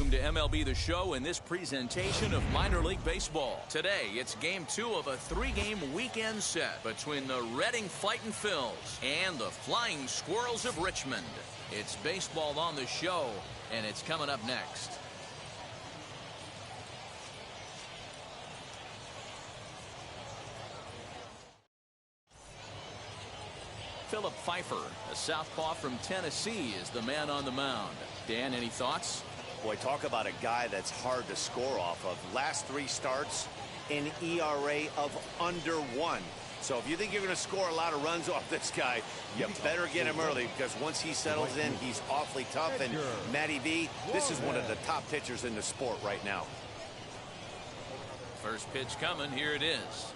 welcome to MLB The Show in this presentation of minor league baseball. Today, it's game 2 of a 3-game weekend set between the Reading Fightin' Phils and the Flying Squirrels of Richmond. It's baseball on the show, and it's coming up next. Philip Pfeiffer, a southpaw from Tennessee, is the man on the mound. Dan, any thoughts? Boy, talk about a guy that's hard to score off of. Last 3 starts, an ERA of under 1. So if you think you're going to score a lot of runs off this guy, you better get him early, because once he settles in, he's awfully tough. And Matty V, this is one of the top pitchers in the sport right now. First pitch coming. Here it is.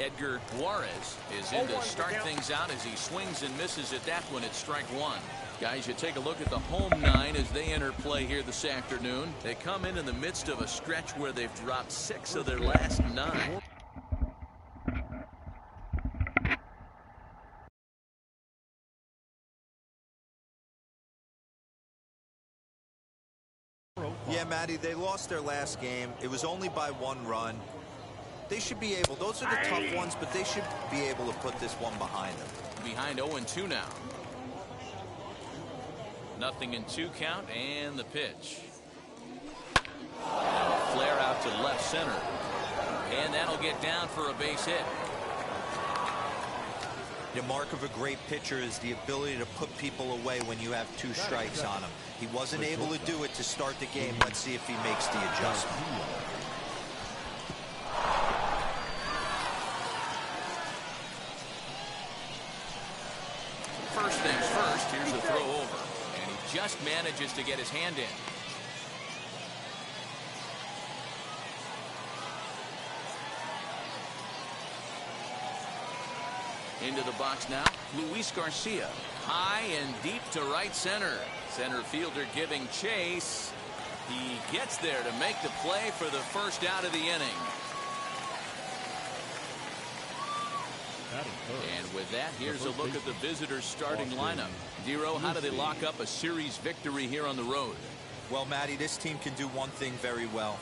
Edgar Juarez is in to start things out as he swings and misses at that one at strike 1. Guys, you take a look at the home 9 as they enter play here this afternoon. They come in the midst of a stretch where they've dropped 6 of their last 9. Yeah, Matty, they lost their last game. It was only by 1 run. They should be able, those are the tough ones, but they should be able to put this one behind them. Behind 0-2 now. 0-2 count, and the pitch. And a flare out to left center. And that'll get down for a base hit. The mark of a great pitcher is the ability to put people away when you have 2 strikes on him. He wasn't able to do it to start the game. Let's see if he makes the adjustment. First things first, here's the throw over. And he just manages to get his hand in. Into the box now, Luis Garcia. High and deep to right center. Center fielder giving chase. He gets there to make the play for the first out of the inning. And with that, here's a look at the visitors' starting lineup. Dero, how do they lock up a series victory here on the road? Well, Matty, this team can do one thing very well.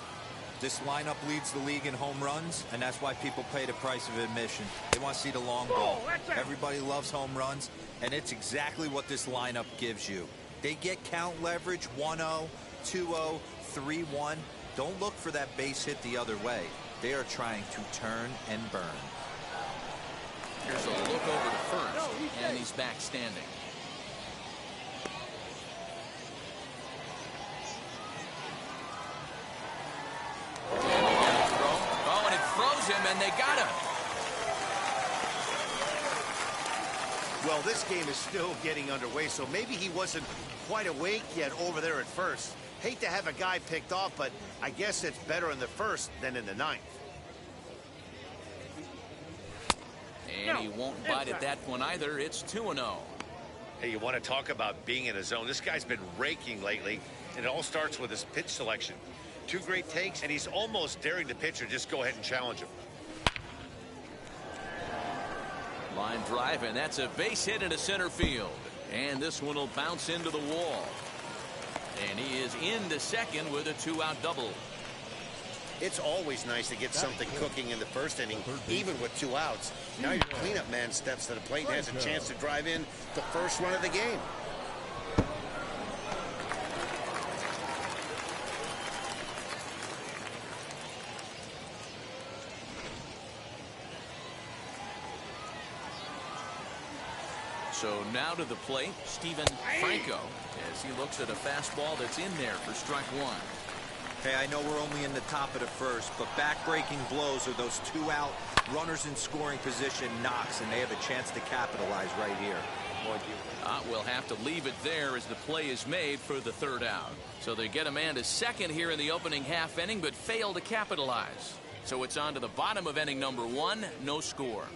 This lineup leads the league in home runs, and that's why people pay the price of admission. They want to see the long ball. Everybody loves home runs, and it's exactly what this lineup gives you. They get count leverage, 1-0, 2-0, 3-1. Don't look for that base hit the other way. They are trying to turn and burn. Here's a look over to first, and he's back standing. And they got a throw. Oh, and it throws him, and they got him. Well, this game is still getting underway, so maybe he wasn't quite awake yet over there at first. Hate to have a guy picked off, but I guess it's better in the first than in the 9th. And he won't bite at that one either. It's 2-0. Hey, you want to talk about being in a zone? This guy's been raking lately, and it all starts with his pitch selection. 2 great takes, and he's almost daring the pitcher just go ahead and challenge him. Line drive, and that's a base hit into center field. And this one will bounce into the wall. And he is into second with a 2-out double. It's always nice to get something cooking in the first inning, even with 2 outs. Now your cleanup man steps to the plate and has a chance to drive in the first run of the game. So now to the plate, Steven Franco, as he looks at a fastball that's in there for strike 1. Hey, I know we're only in the top of the first, but back-breaking blows are those 2-out runners in scoring position knocks, and they have a chance to capitalize right here. We'll have to leave it there as the play is made for the 3rd out. So they get a man to second here in the opening half inning, but fail to capitalize. So it's on to the bottom of inning number 1, no score.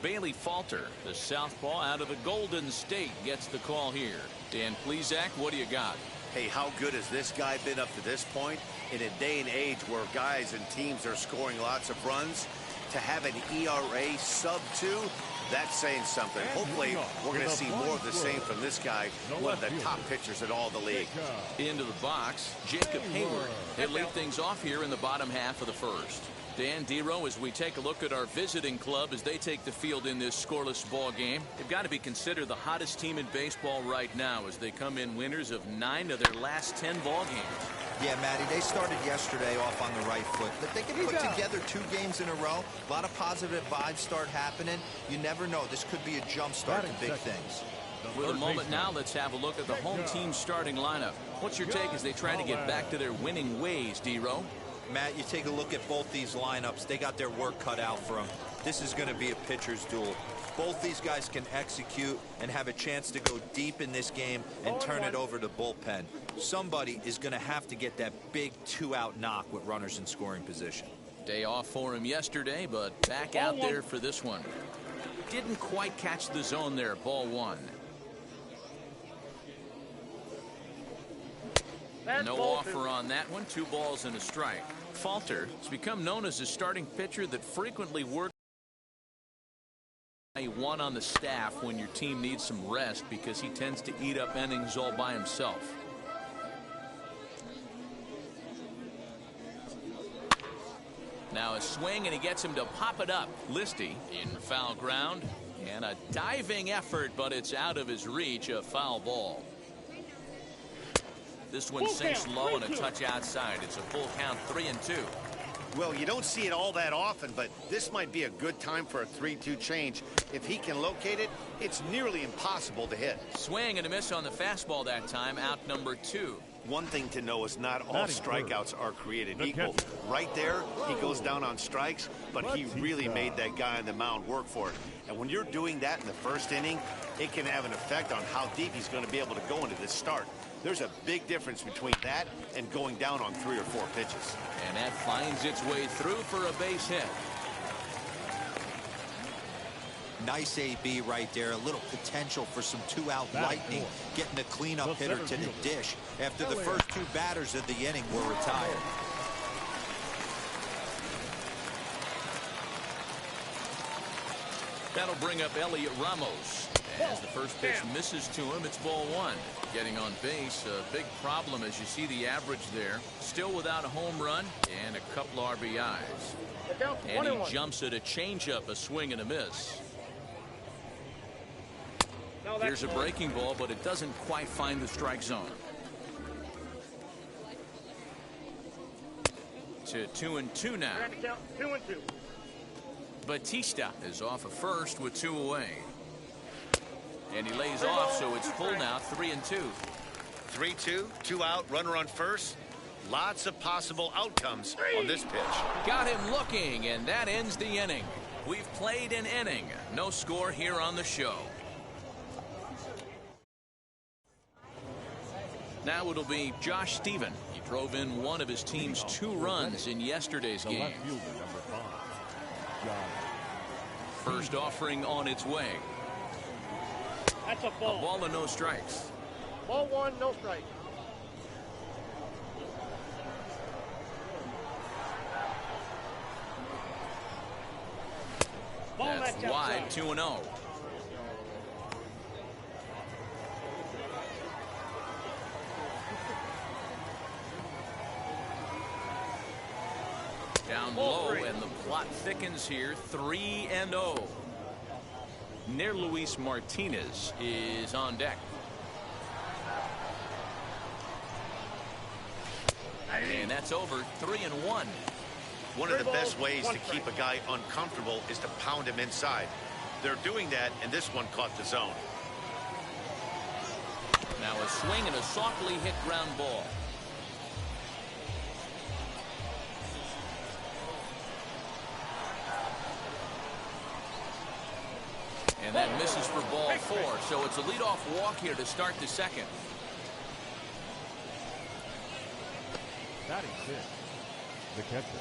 Bailey Falter, the southpaw out of the Golden State, gets the call here. Dan Plesac, what do you got? Hey, how good has this guy been up to this point? In a day and age where guys and teams are scoring lots of runs, to have an ERA sub 2, That's saying something. Hopefully, we're going to see more of the same from this guy, one of the top pitchers in all the league. Into the box, Jacob Hayward. They lead things off here in the bottom half of the first. Dan Dero, as we take a look at our visiting club as they take the field in this scoreless ball game, they've got to be considered the hottest team in baseball right now as they come in winners of 9 of their last 10 ball games. Yeah, Matty, they started yesterday off on the right foot. But they can put together 2 games in a row. A lot of positive vibes start happening. You never know. This could be a jump start to big things. For the moment now, let's have a look at the home team starting lineup. What's your take as they try to get back to their winning ways, Dero? Matt, you take a look at both these lineups. They got their work cut out for them. This is going to be a pitcher's duel. Both these guys can execute and have a chance to go deep in this game and turn it over to bullpen. Somebody is going to have to get that big 2-out knock with runners in scoring position. Day off for him yesterday, but back out there for this one. Didn't quite catch the zone there. Ball 1. No offer on that one. 2 balls and a strike. Falter has become known as a starting pitcher that frequently works one on the staff when your team needs some rest because he tends to eat up innings all by himself. Now a swing and he gets him to pop it up. Listy in foul ground and a diving effort, but it's out of his reach. A foul ball. This one sinks low and a touch outside. It's a full count, 3-2. Well, you don't see it all that often, but this might be a good time for a 3-2 change. If he can locate it, it's nearly impossible to hit. Swing and a miss on the fastball that time. Out number 2. One thing to know is not all strikeouts are created equal. Right there, he goes down on strikes, but he really made that guy on the mound work for it. And when you're doing that in the first inning, it can have an effect on how deep he's going to be able to go into this start. There's a big difference between that and going down on 3 or 4 pitches. And that finds its way through for a base hit. Nice AB right there. A little potential for some 2-out lightning. Getting the cleanup hitter to the dish after the first 2 batters of the inning were retired. That'll bring up Elliott Ramos. As the first pitch misses to him, it's ball 1. Getting on base, a big problem as you see the average there. Still without a home run and a couple RBIs. And he jumps at a changeup, a swing and a miss. Here's a breaking ball, but it doesn't quite find the strike zone. To 2-2 now. 2-2. Batista is off at first with 2 away. And he lays off, so it's full now, 3-2. 3-2, 2 out, runner on first. Lots of possible outcomes on this pitch. Got him looking, and that ends the inning. We've played an inning. No score here on the show. Now it'll be Josh Stephen. He drove in one of his team's 2 runs in yesterday's game. First offering on its way. That's a ball. A ball and no strikes. Ball 1, no strike. That's wide, 2-0. Down low, and the plot thickens here, 3-0. Luis Martinez is on deck. And that's over, 3-1. One of the best ways to keep a guy uncomfortable is to pound him inside. They're doing that, and this one caught the zone. Now a swing and a softly hit ground ball. And that misses for ball 4, so it's a leadoff walk here to start the second.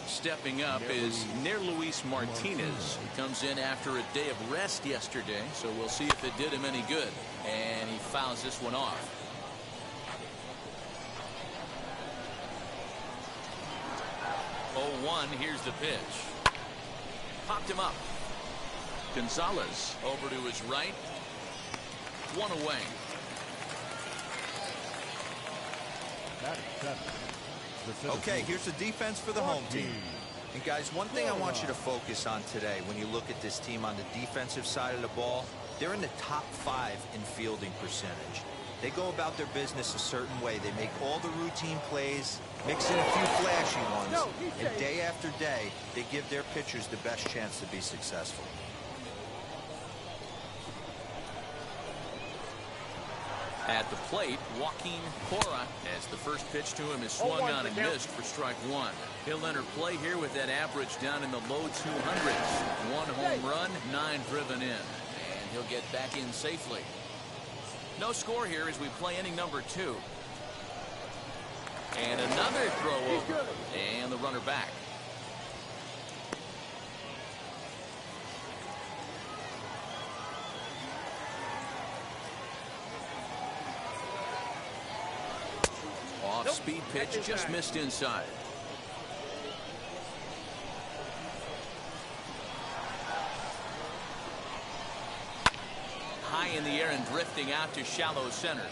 Stepping up is Luis Martinez. He comes in after a day of rest yesterday, so we'll see if it did him any good. And he fouls this one off. Oh, 1, here's the pitch. Popped him up. Gonzalez over to his right. One away. Okay, here's the defense for the home team. And guys, one thing I want you to focus on today when you look at this team on the defensive side of the ball, they're in the top 5 in fielding percentage. They go about their business a certain way. They make all the routine plays, mix in a few flashy ones, and day after day, they give their pitchers the best chance to be successful. At the plate, Joaquin Cora, as the first pitch to him is swung on and missed for strike one. He'll enter play here with that average down in the low 200s. 1 home run, 9 driven in. And he'll get back in safely. No score here as we play inning number 2. And another throw over. And the runner back. Off-speed pitch just missed inside. High in the air and drifting out to shallow center.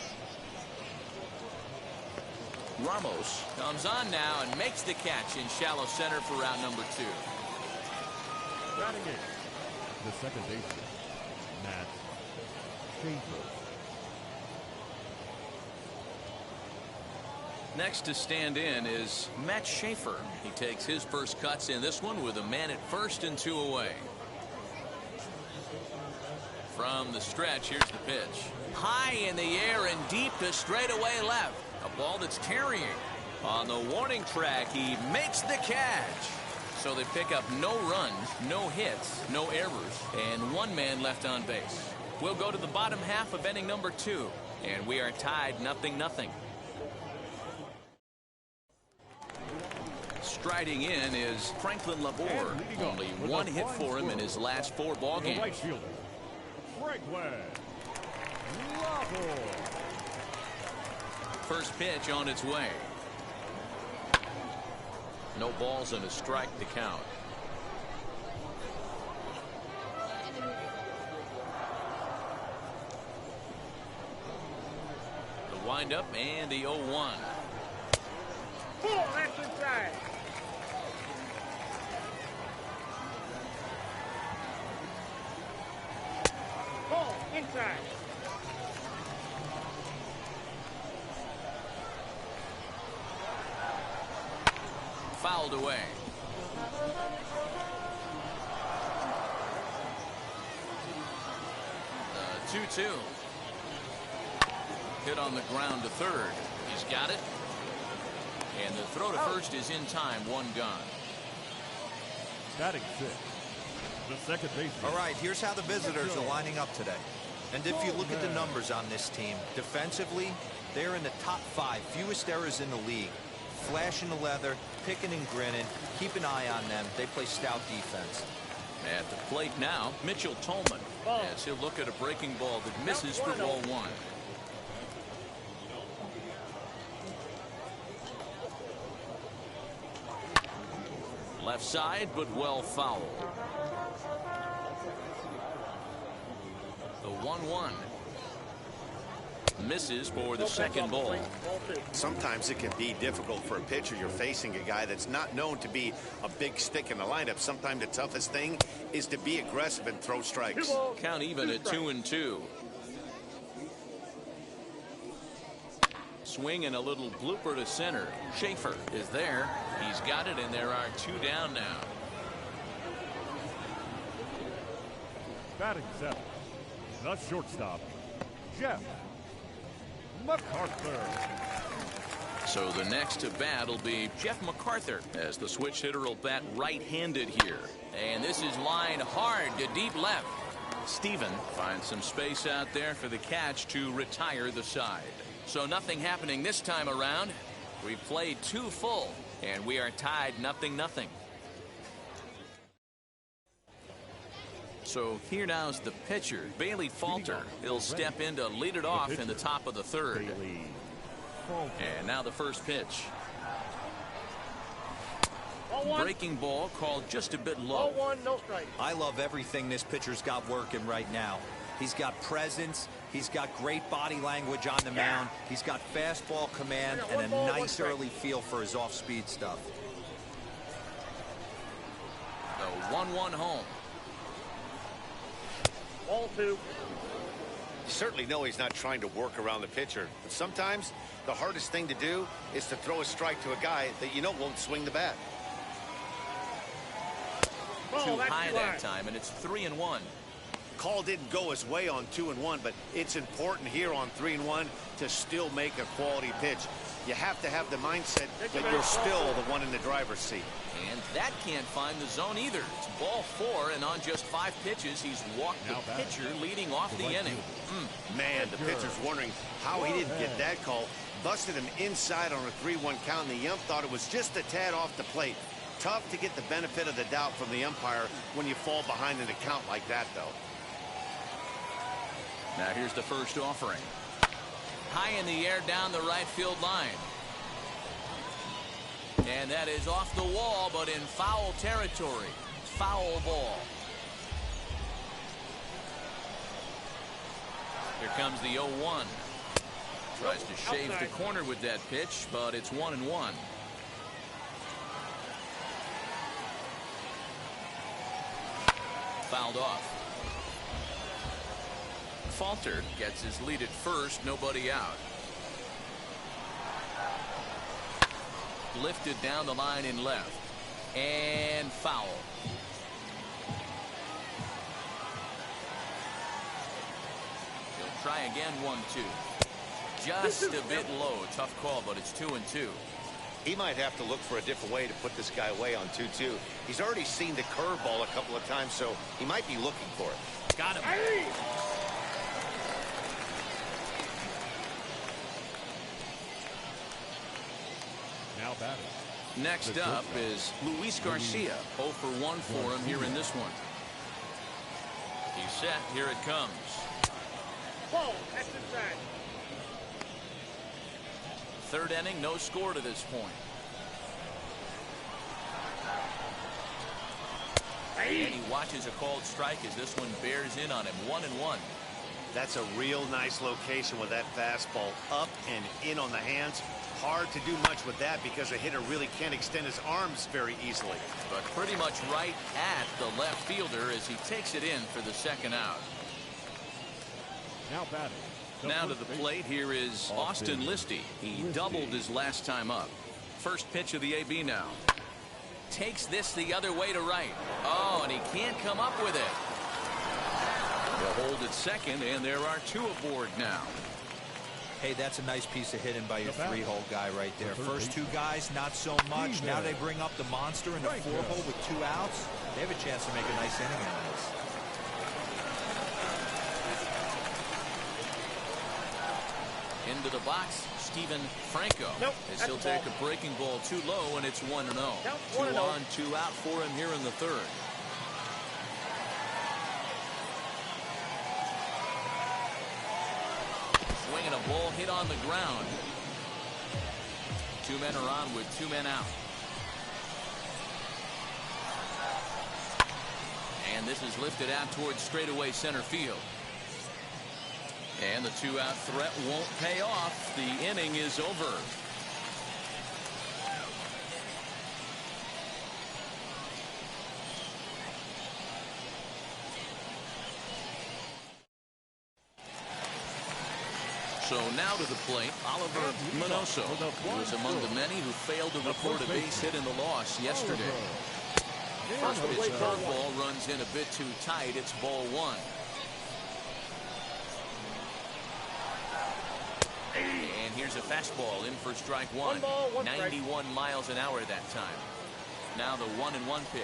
Ramos comes on now and makes the catch in shallow center for round number 2. Batting in, the second baseman, Schaefer. Next to stand in is Matt Schaefer. He takes his first cuts in this one with a man at first and 2 away. From the stretch, here's the pitch. High in the air and deep to straightaway left. A ball that's carrying. On the warning track, he makes the catch. So they pick up no runs, no hits, no errors, and 1 man left on base. We'll go to the bottom half of inning number 2, and we are tied 0-0. Striding in is Franklin Labor. Only 1 hit for him in his last 4 ball games. Right fielder, Franklin Labor. First pitch on its way. No balls and a strike to count. The windup and the 0-1. That's inside. Ball inside. Fouled away. The 2-2. Hit on the ground to third. He's got it. And the throw to first is in time. 1 gone. Batting 6, the second baseman. All right, here's how the visitors are lining up today. And if you look at the numbers on this team, defensively, they're in the top 5, fewest errors in the league. Flashing the leather, picking and grinning. Keep an eye on them. They play stout defense. At the plate now, Mitchell Tolman, as he'll look at a breaking ball that misses for ball 1. Left side, but well fouled. The 1-1. Misses for the second ball. Sometimes it can be difficult for a pitcher. You're facing a guy that's not known to be a big stick in the lineup. Sometimes the toughest thing is to be aggressive and throw strikes. Count even at 2-2. Swing and a little blooper to center. Schaefer is there. He's got it, and there are 2 down now. Batting 7, the shortstop, Jeff MacArthur. So the next to bat will be Jeff MacArthur, as the switch hitter will bat right-handed here. And this is lined hard to deep left. Steven finds some space out there for the catch to retire the side. So nothing happening this time around. We played 2 full, and we are tied 0-0. So here now is the pitcher, Bailey Falter. He'll step in to lead it off in the top of the 3rd. And now the first pitch. Breaking ball called just a bit low. 0-1, no strike. I love everything this pitcher's got working right now. He's got presence. He's got great body language on the mound. He's got fastball command and a nice early feel for his off-speed stuff. The 1-1 home. Ball 2. You certainly know he's not trying to work around the pitcher, but sometimes the hardest thing to do is to throw a strike to a guy that you know won't swing the bat. Too high that time, and it's 3-1. Call didn't go his way on 2-1, but it's important here on 3-1 to still make a quality pitch. You have to have the mindset that you're still the one in the driver's seat. And that can't find the zone either. It's ball 4, and on just 5 pitches, he's walked the pitcher leading off the inning. Man, the pitcher's wondering how he didn't get that call. Busted him inside on a 3-1 count, and the ump thought it was just a tad off the plate. Tough to get the benefit of the doubt from the umpire when you fall behind in a count like that, though. Now here's the first offering. High in the air down the right field line. And that is off the wall, but in foul territory. Foul ball. Here comes the 0-1. Tries to shave the corner with that pitch, but it's 1-1. Fouled off. Falter gets his lead at first, nobody out. Lifted down the line in left. And foul. He'll try again, 1-2. Just a bit low. Tough call, but it's 2-2. He might have to look for a different way to put this guy away on 2-2. He's already seen the curveball a couple of times, so he might be looking for it. Got him. Now batting. Next up is Luis Garcia. 0 for 1 for him here in this one. He's set. Here it comes. Ball, that's inside. Third inning, no score to this point. And he watches a called strike as this one bears in on him. 1-1. That's a real nice location with that fastball up and in on the hands. Hard to do much with that because a hitter really can't extend his arms very easily. But pretty much right at the left fielder as he takes it in for the second out. Now batting. Now to the plate, here is Austin Listy. He doubled his last time up. First pitch of the AB now. Takes this the other way to right. Oh, and he can't come up with it. They'll hold at second, and there are 2 aboard now. Hey, that's a nice piece of hitting by your 3-hole guy right there. First 2 guys, not so much. Now they bring up the monster in the 4-hole with 2 outs. They have a chance to make a nice inning out of this. Into the box, Steven Franco. As he'll take a breaking ball too low, and it's 1-0. 2 on, 2 out for him here in the third. Swinging a ball hit on the ground. 2 men are on with 2 men out. And this is lifted out towards straightaway center field. And the 2-out threat won't pay off. The inning is over. So now to the plate, Oliver Minoso. He was among the many who failed to record a base hit in the loss yesterday. First pitch curveball runs in a bit too tight. It's ball 1. And here's a fastball in for strike 1. 91 miles an hour that time. Now the 1-1 pitch.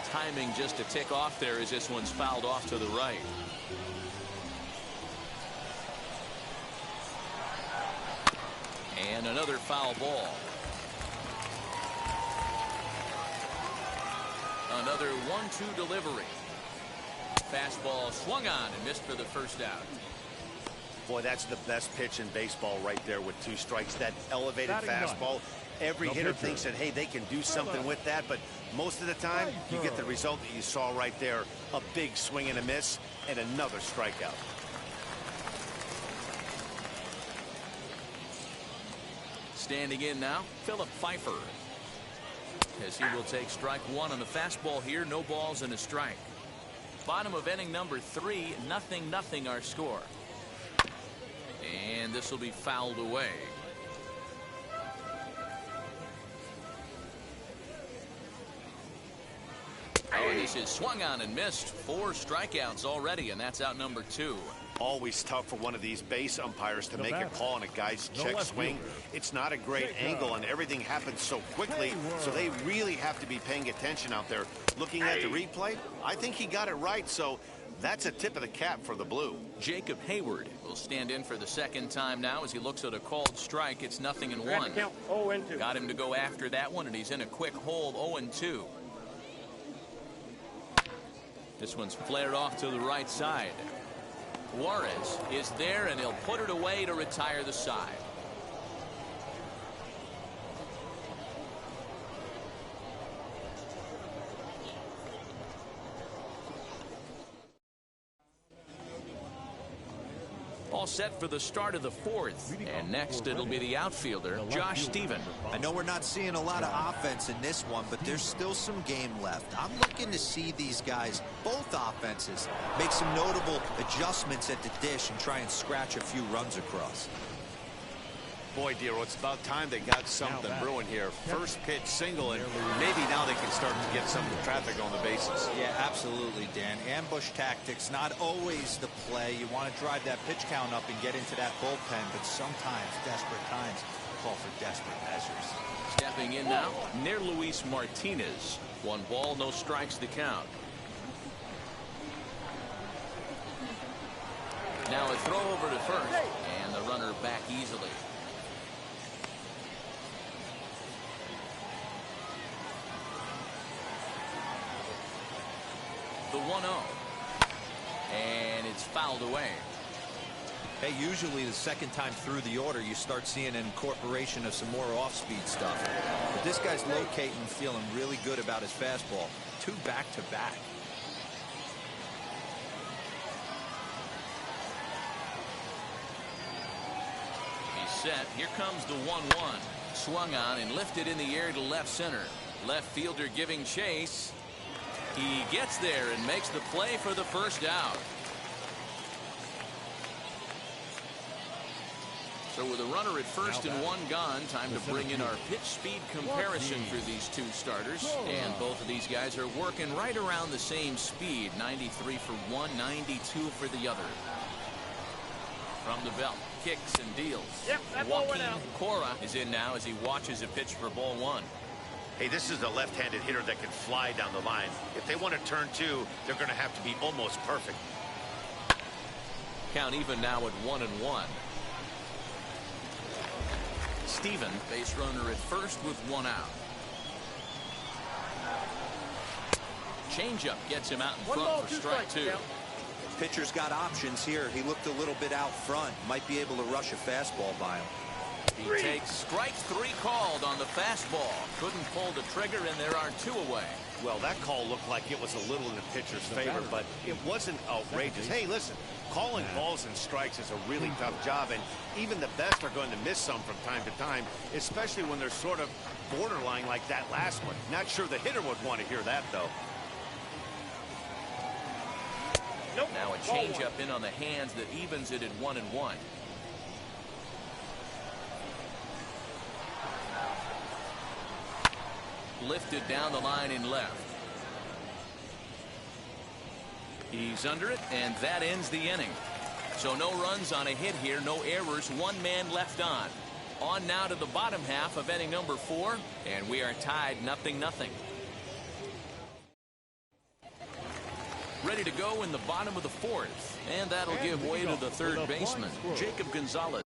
Timing just a tick off there as this one's fouled off to the right. And another foul ball. Another 1-2 delivery. Fastball swung on and missed for the first out. Boy, that's the best pitch in baseball right there with 2 strikes. That elevated fastball Every hitter thinks that, hey, they can do something with that, but most of the time, you get the result that you saw right there, a big swing and a miss, and another strikeout. Standing in now, Philip Pfeiffer. As he will take strike one on the fastball here, no balls and a strike. Bottom of inning number 3, 0-0 our score. And this will be fouled away. Oh, this is swung on and missed. 4 strikeouts already, and that's out number 2. Always tough for one of these base umpires to make a call on a guy's check swing. It's not a great angle, and everything happens so quickly, so they really have to be paying attention out there. Looking at the replay, I think he got it right, so that's a tip of the cap for the Blue. Jacob Hayward will stand in for the second time now as he looks at a called strike. It's 0-1. Count 0-2. Got him to go after that one, and he's in a quick hold, 0-2. This one's flared off to the right side. Juarez is there, and he'll put it away to retire the side. All set for the start of the 4th, and next it'll be the outfielder, Josh Stephen. I know we're not seeing a lot of offense in this one, but there's still some game left. I'm looking to see these guys, both offenses, make some notable adjustments at the dish and try and scratch a few runs across. Boy, Dero, it's about time they got something brewing here. First pitch single, and maybe now they can start to get some traffic on the bases. Yeah, absolutely, Dan. Ambush tactics, not always the play. You want to drive that pitch count up and get into that bullpen, but sometimes desperate times call for desperate measures. Stepping in now, near Luis Martinez. 1 ball, no strikes to count. Now a throw over to first, and the runner back easily. The 1-0, and it's fouled away. Hey, usually the second time through the order you start seeing an incorporation of some more off-speed stuff, but this guy's locating and feeling really good about his fastball. 2 back-to-back. He's set. Here comes the 1-1. Swung on and lifted in the air to left center. Left fielder giving chase. He gets there and makes the play for the first out. So with a runner at first and 1 gone, time to bring in our pitch speed comparison for these 2 starters. And both of these guys are working right around the same speed. 93 for one, 92 for the other. From the belt, kicks and deals. Yep, that ball went Joaquin out. Cora is in now as he watches a pitch for ball 1. Hey, this is a left-handed hitter that can fly down the line. If they want to turn 2, they're going to have to be almost perfect. Count even now at 1-1. Stephen, base runner at first with 1 out. Changeup gets him out in 1 front ball, for 2 strike strikes. 2. Count. Pitcher's got options here. He looked a little bit out front. Might be able to rush a fastball by him. He takes strike 3 called on the fastball. Couldn't pull the trigger, and there are 2 away. Well, that call looked like it was a little in the pitcher's favor, but it wasn't outrageous. Hey, listen, calling balls and strikes is a really tough job, and even the best are going to miss some from time to time, especially when they're sort of borderline like that last one. Not sure the hitter would want to hear that, though. Nope. Now a changeup in on the hands that evens it at 1-1. Lifted down the line in left. He's under it, and that ends the inning. So no runs on a hit here, no errors, 1 man left on. On now to the bottom half of inning number 4, and we are tied 0-0. Ready to go in the bottom of the 4th, and that'll give way to the third baseman, Jacob Gonzalez.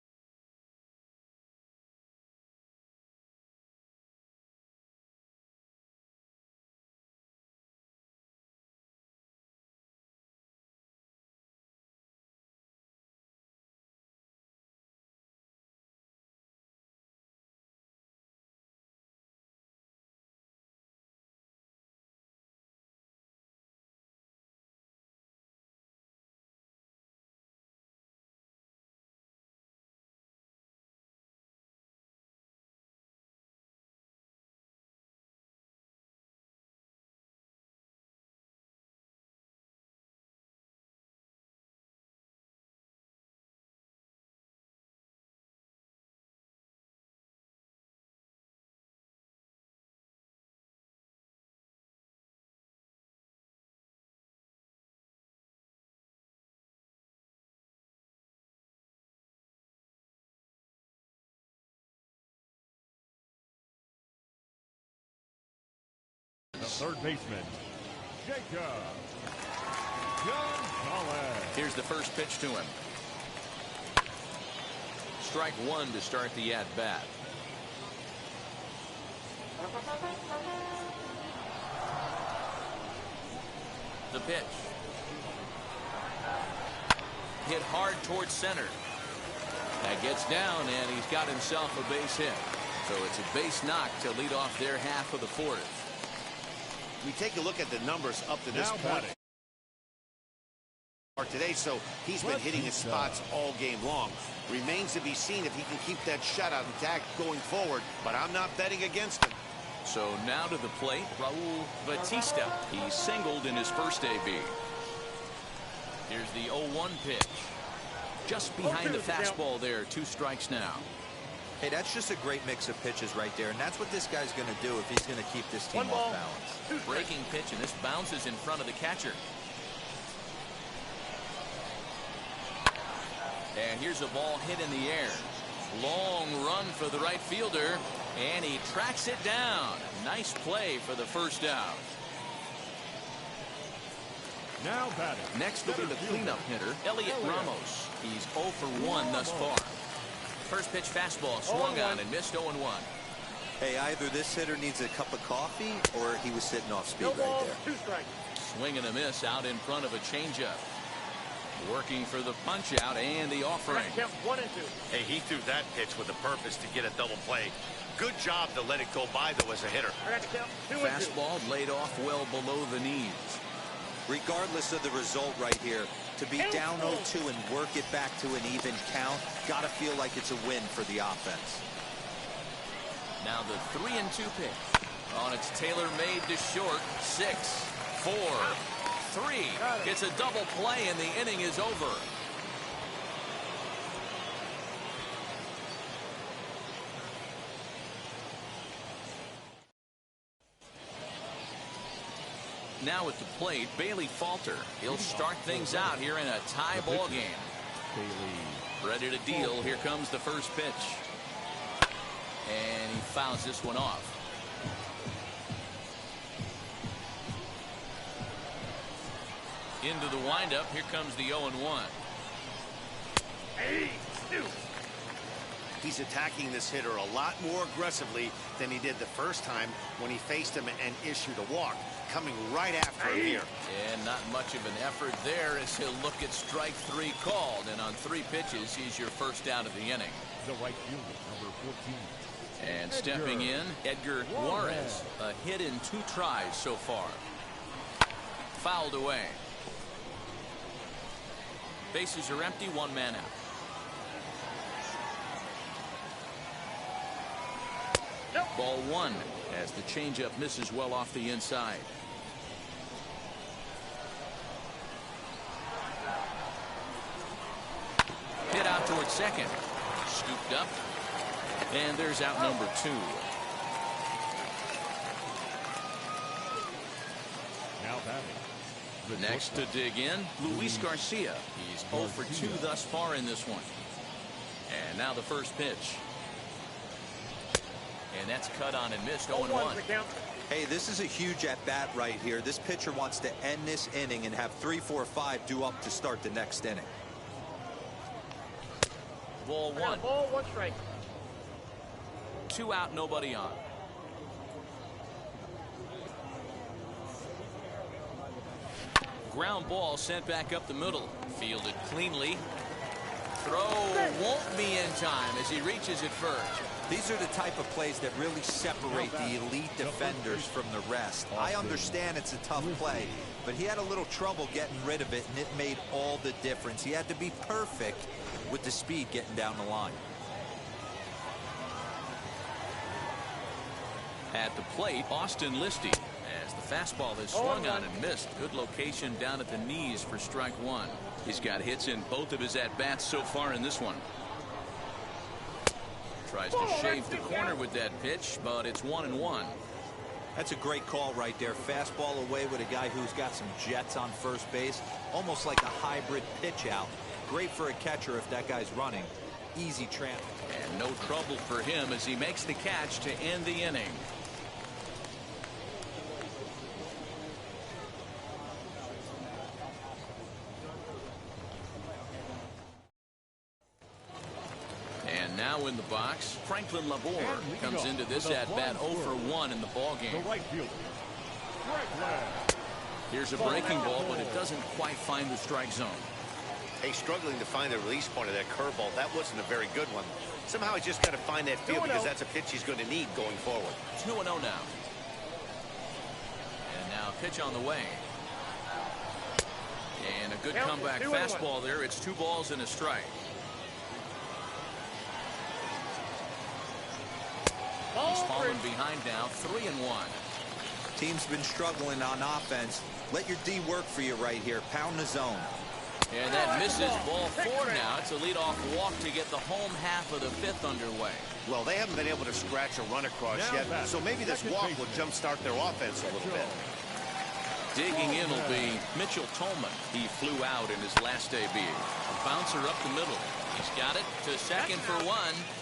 Third baseman, Jacob Gonzalez. Here's the first pitch to him. Strike one to start the at-bat. The pitch. Hit hard towards center. That gets down, and he's got himself a base hit. So it's a base knock to lead off their half of the fourth. We take a look at the numbers up to this point today, so he's been hitting his spots all game long. Remains to be seen if he can keep that shutout intact going forward, but I'm not betting against him. So now to the plate, Raul Batista. He singled in his first AB. Here's the 0-1 pitch. Just behind the fastball there. 2 strikes now. Hey, that's just a great mix of pitches right there, and that's what this guy's going to do if he's going to keep this team off balance. Breaking pitch, and this bounces in front of the catcher. And here's a ball hit in the air. Long run for the right fielder, and he tracks it down. Nice play for the first out. Now batting. Next will be the cleanup hitter, Elliott Ramos. He's 0 for 1 thus far. First pitch fastball swung on and missed 0-1. Hey, either this hitter needs a cup of coffee or he was sitting off speed right there. 2 strikes. Swing and a miss out in front of a changeup. Working for the punch out and the offering. Count 1 and 2. Hey, he threw that pitch with a purpose to get a double play. Good job to let it go by, though, as a hitter. Count 2 and 2. Fastball laid off well below the knees. Regardless of the result right here, to be down 0-2 and work it back to an even count, got to feel like it's a win for the offense. Now the 3-2 pitch. On its tailor-made to short. 6, 4, 3. It's a double play and the inning is over. Now at the plate, Bailey Falter. He'll start things out here in a tie ball game. Ready to deal. Here comes the first pitch. And he fouls this one off. Into the windup. Here comes the 0-1. Hey, Stu. He's attacking this hitter a lot more aggressively than he did the first time when he faced him and issued a walk. Coming right after him here. And not much of an effort there as he'll look at strike 3 called. And on 3 pitches, he's your first out of the inning. The right fielder, number 14. And stepping in, Edgar Juarez. A hit in 2 tries so far. Fouled away. Bases are empty, 1 man out. Ball 1 as the changeup misses well off the inside. Hit out towards second. Scooped up. And there's out number 2. Now batting. Next to dig in, Luis Garcia. He's 0 for 2 thus far in this one. And now the first pitch. And that's cut on and missed. 0-1. Hey, this is a huge at-bat right here. This pitcher wants to end this inning and have 3, 4, 5 due up to start the next inning. Ball 1. Ball 1 strike. 2 out, nobody on. Ground ball sent back up the middle. Fielded cleanly. Throw won't be in time as he reaches it first. These are the type of plays that really separate the elite defenders from the rest. I understand it's a tough play, but he had a little trouble getting rid of it, and it made all the difference. He had to be perfect with the speed getting down the line. At the plate, Austin Listy. As the fastball is swung on and missed. Good location down at the knees for strike 1. He's got hits in both of his at-bats so far in this one. Tries to shave the corner with that pitch, but it's 1-1. That's a great call right there. Fastball away with a guy who's got some jets on first base. Almost like a hybrid pitch out. Great for a catcher if that guy's running. Easy transfer. And no trouble for him as he makes the catch to end the inning. Now in the box, Franklin Labor comes into this at-bat 0 for 1 in the ballgame. The right fielder, Franklin. Here's a breaking ball, but it doesn't quite find the strike zone. Hey, struggling to find the release point of that curveball. That wasn't a very good one. Somehow he's just got to find that field because that's a pitch he's going to need going forward. 2-0 now. And now pitch on the way. And a good comeback fastball there. It's 2 balls and a strike. He's fallen behind now, 3-1. Team's been struggling on offense. Let your D work for you right here. Pound the zone. And that misses, ball 4 now. It's a leadoff walk to get the home half of the 5th underway. Well, they haven't been able to scratch a run across yet, so maybe this walk will jumpstart their offense a little bit. Digging in will be Mitchell Tolman. He flew out in his last debut. A bouncer up the middle. He's got it to second for 1.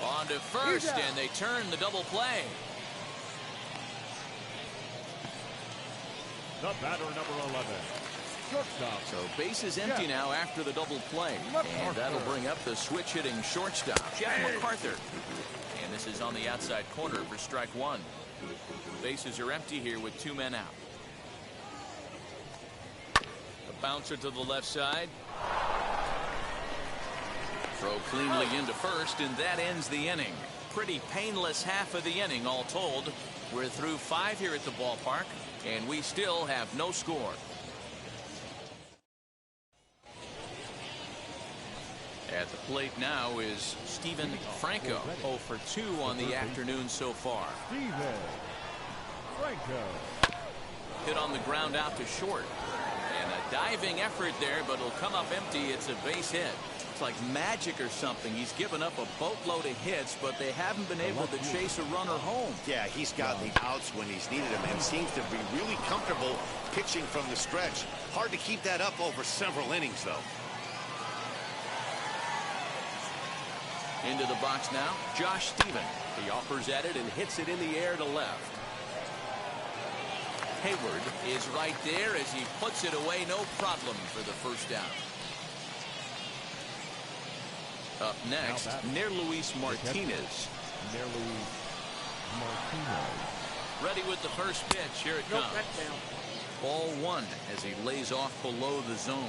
On to first, and they turn the double play. The batter, number 11. Shortstop. So base is empty now after the double play. And that'll bring up the switch hitting shortstop, Jeff MacArthur. And this is on the outside corner for strike 1. Bases are empty here with 2 men out. A bouncer to the left side. Throw cleanly into first, and that ends the inning. Pretty painless half of the inning all told. We're through 5 here at the ballpark, and we still have no score. At the plate now is Steven Franco, 0 for 2 on the afternoon so far. Steven Franco. Hit on the ground out to short. And a diving effort there, but it'll come up empty. It's a base hit. It's like magic or something. He's given up a boatload of hits, but they haven't been able to chase a runner home. Yeah, he's gotten the outs when he's needed them and seems to be really comfortable pitching from the stretch. Hard to keep that up over several innings, though. Into the box now, Josh Steven. He offers at it and hits it in the air to left. Hayward is right there as he puts it away, no problem for the first down. Up next, Luis Martinez. Luis Martinez. Ready with the first pitch. Here it comes. Ball 1 as he lays off below the zone.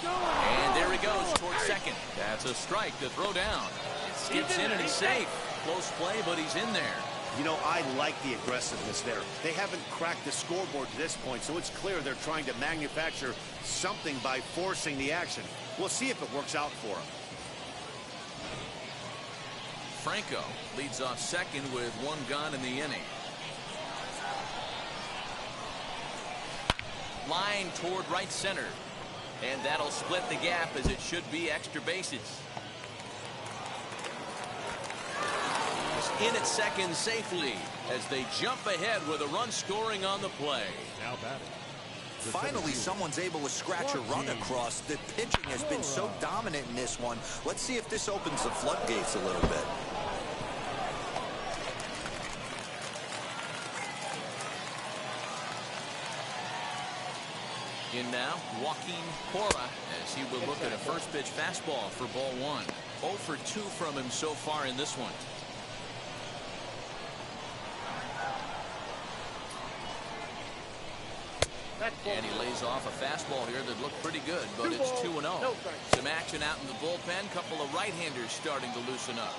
And there he goes towards second. That's a strike to throw down. Skips in and he's safe. Close play, but he's in there. You know, I like the aggressiveness there. They haven't cracked the scoreboard to this point, so it's clear they're trying to manufacture something by forcing the action. We'll see if it works out for them. Franco leads off second with 1 gone in the inning. Line toward right center. And that'll split the gap as it should be extra bases. He's in at second safely as they jump ahead with a run scoring on the play. Now batting. Finally, someone's able to scratch a run across. The pitching has been so dominant in this one. Let's see if this opens the floodgates a little bit. In now, Joaquin Cora as he will look at a first pitch fastball for ball 1. 0 for 2 from him so far in this one. And he lays off a fastball here that looked pretty good, but it's 2-0. Some action out in the bullpen. Couple of right-handers starting to loosen up.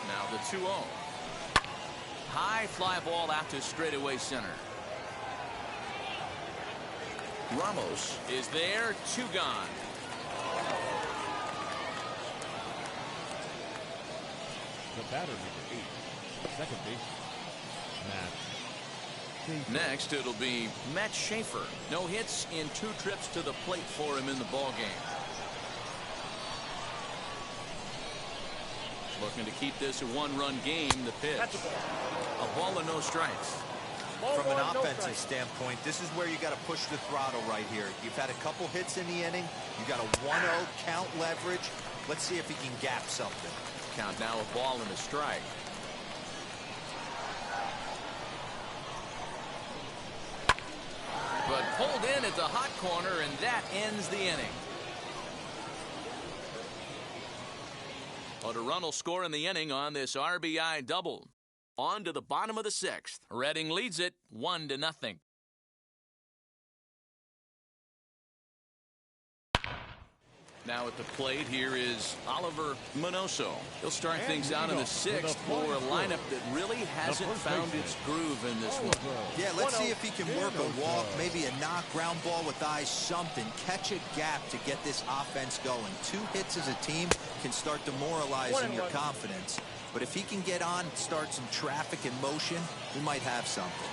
Now the 2-0. High fly ball out to straightaway center. Ramos is there, 2 gone. The batter, number 8. Second base. Matt. Next, it'll be Matt Schaefer. No hits in 2 trips to the plate for him in the ballgame. Looking to keep this a 1-run game. The pitch. A ball and no strikes. From an offensive standpoint, this is where you got to push the throttle right here. You've had a couple hits in the inning. You got a 1-0 count leverage. Let's see if he can gap something. Count now, a ball and a strike. but pulled in at the hot corner, and that ends the inning. But a run will score in the inning on this RBI double. On to the bottom of the 6th. Reading leads it 1-0. Now at the plate, here is Oliver Minoso. He'll start things out in the 6th for a lineup that really hasn't found its groove in this one. Yeah, let's see if he can work a walk, maybe a knock, ground ball with eyes, something. Catch a gap to get this offense going. 2 hits as a team can start demoralizing your confidence. But if he can get on, start some traffic in motion, we might have something.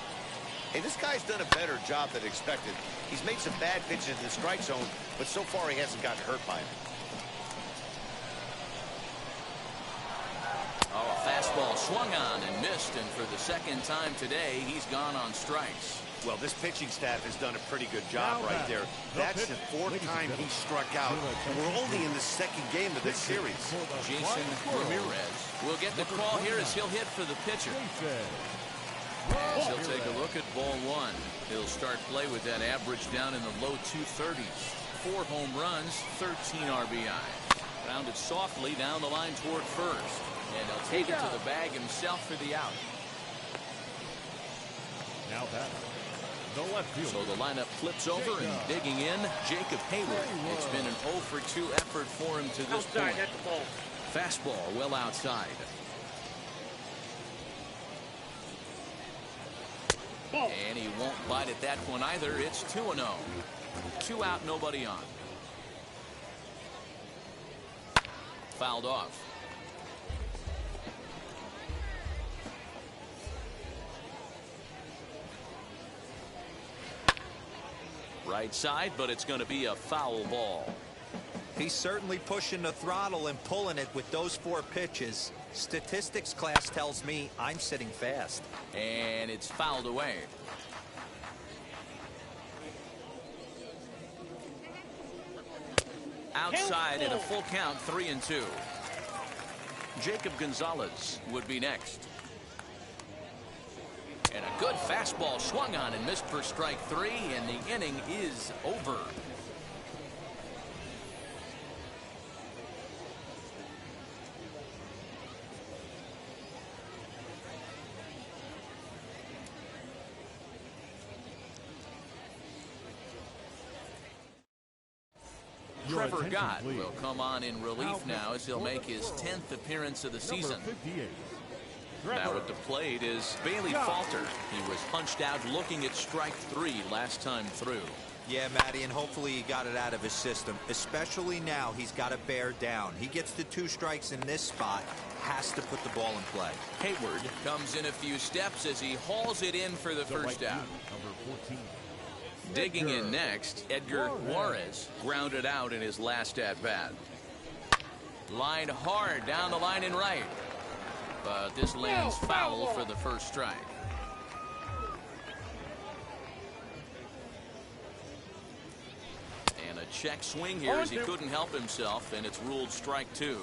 Hey, this guy's done a better job than expected. He's made some bad pitches in the strike zone, but so far he hasn't gotten hurt by it. Oh, a fastball swung on and missed, and for the 2nd time today, he's gone on strikes. Well, this pitching staff has done a pretty good job right there. That's the 4th time he struck out, and we're only in the 2nd game of this series. Jason Ramirez will get the call here as he'll hit for the pitcher. As he'll take a look at ball 1. He'll start play with that average down in the low 230s. 4 home runs, 13 RBI. Rounded softly down the line toward first. And he'll take it to the bag himself for the out. Now that the left field. So the lineup flips over and digging in, Jacob Hayward. It's been an 0 for 2 effort for him to this point. Fastball well outside. And he won't bite at that one either. It's 2-0. 2 out, nobody on. Fouled off. Right side, but it's going to be a foul ball. He's certainly pushing the throttle and pulling it with those 4 pitches. Statistics class tells me I'm sitting fast. And it's fouled away. Outside in a full count, 3-2. Jacob Gonzalez would be next. And a good fastball swung on and missed for strike 3, and the inning is over. Trevor Gott will come on in relief now as he'll make his 10th appearance of the season. Now at the plate is Bailey Falter. He was punched out looking at strike 3 last time through. Yeah, Matty, and hopefully he got it out of his system. Especially now, he's got to bear down. He gets the 2 strikes in this spot, has to put the ball in play. Hayward comes in a few steps as he hauls it in for the first out. Number 14. Digging in next, Edgar Juarez grounded out in his last at-bat. Lined hard down the line and right. But this lands foul for the first strike. And a check swing here as he couldn't help himself, and it's ruled strike 2.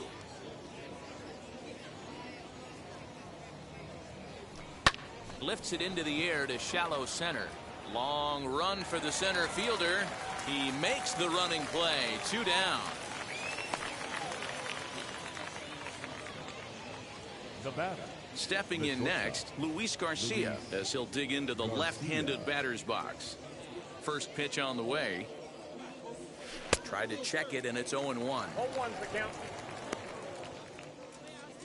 Lifts it into the air to shallow center. Long run for the center fielder. He makes the running play. 2 down. The batter. Stepping in next, Luis Garcia, as he'll dig into the left-handed batter's box. First pitch on the way. Tried to check it, and it's 0-1. 0-1's the count.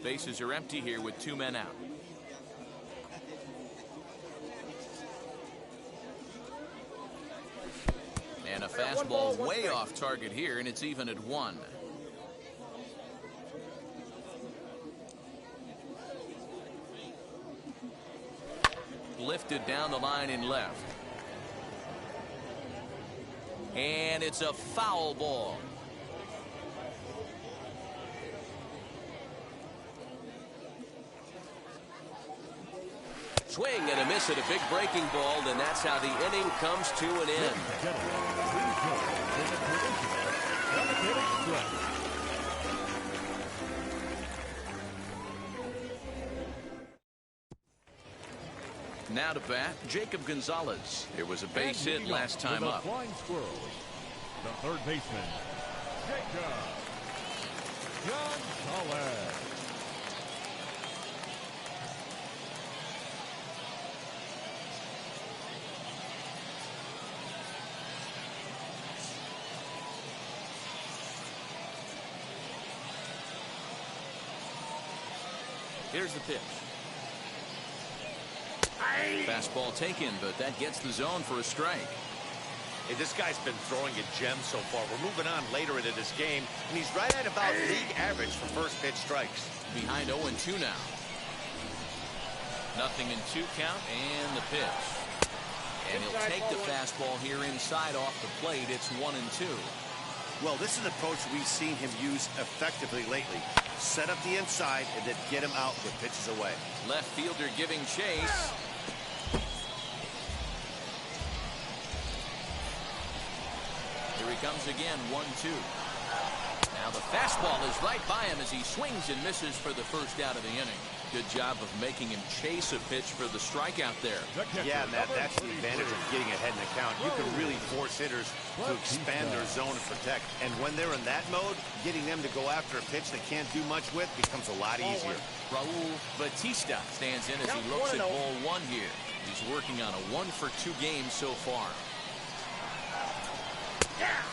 Bases are empty here with 2 men out. And a fastball way off target here, and it's even at 1. Lifted down the line and left. And it's a foul ball. Swing and a miss at a big breaking ball, and that's how the inning comes to an end. Now to bat, Jacob Gonzalez. It was a base hit last time up. Flying squirrel, the third baseman, Jacob Gonzalez. Here's the pitch. Fastball taken, but that gets the zone for a strike. Hey, this guy's been throwing a gem so far. We're moving on later into this game, and he's right at about league average for first pitch strikes. Behind 0-2 now. 0-2 count, and the pitch. And he'll take the fastball here inside off the plate. It's 1-2. Well, this is an approach we've seen him use effectively lately. Set up the inside and then get him out with pitches away. Left fielder giving chase. Here he comes again, 1-2. Now the fastball is right by him as he swings and misses for the first out of the inning. Good job of making him chase a pitch for the strikeout there. Yeah, Matt, that's the advantage of getting ahead in the count. You can really force hitters to expand their zone and protect. And when they're in that mode, getting them to go after a pitch they can't do much with becomes a lot easier. Raul Batista stands in as he looks at ball one here. He's working on a 1-for-2 game so far.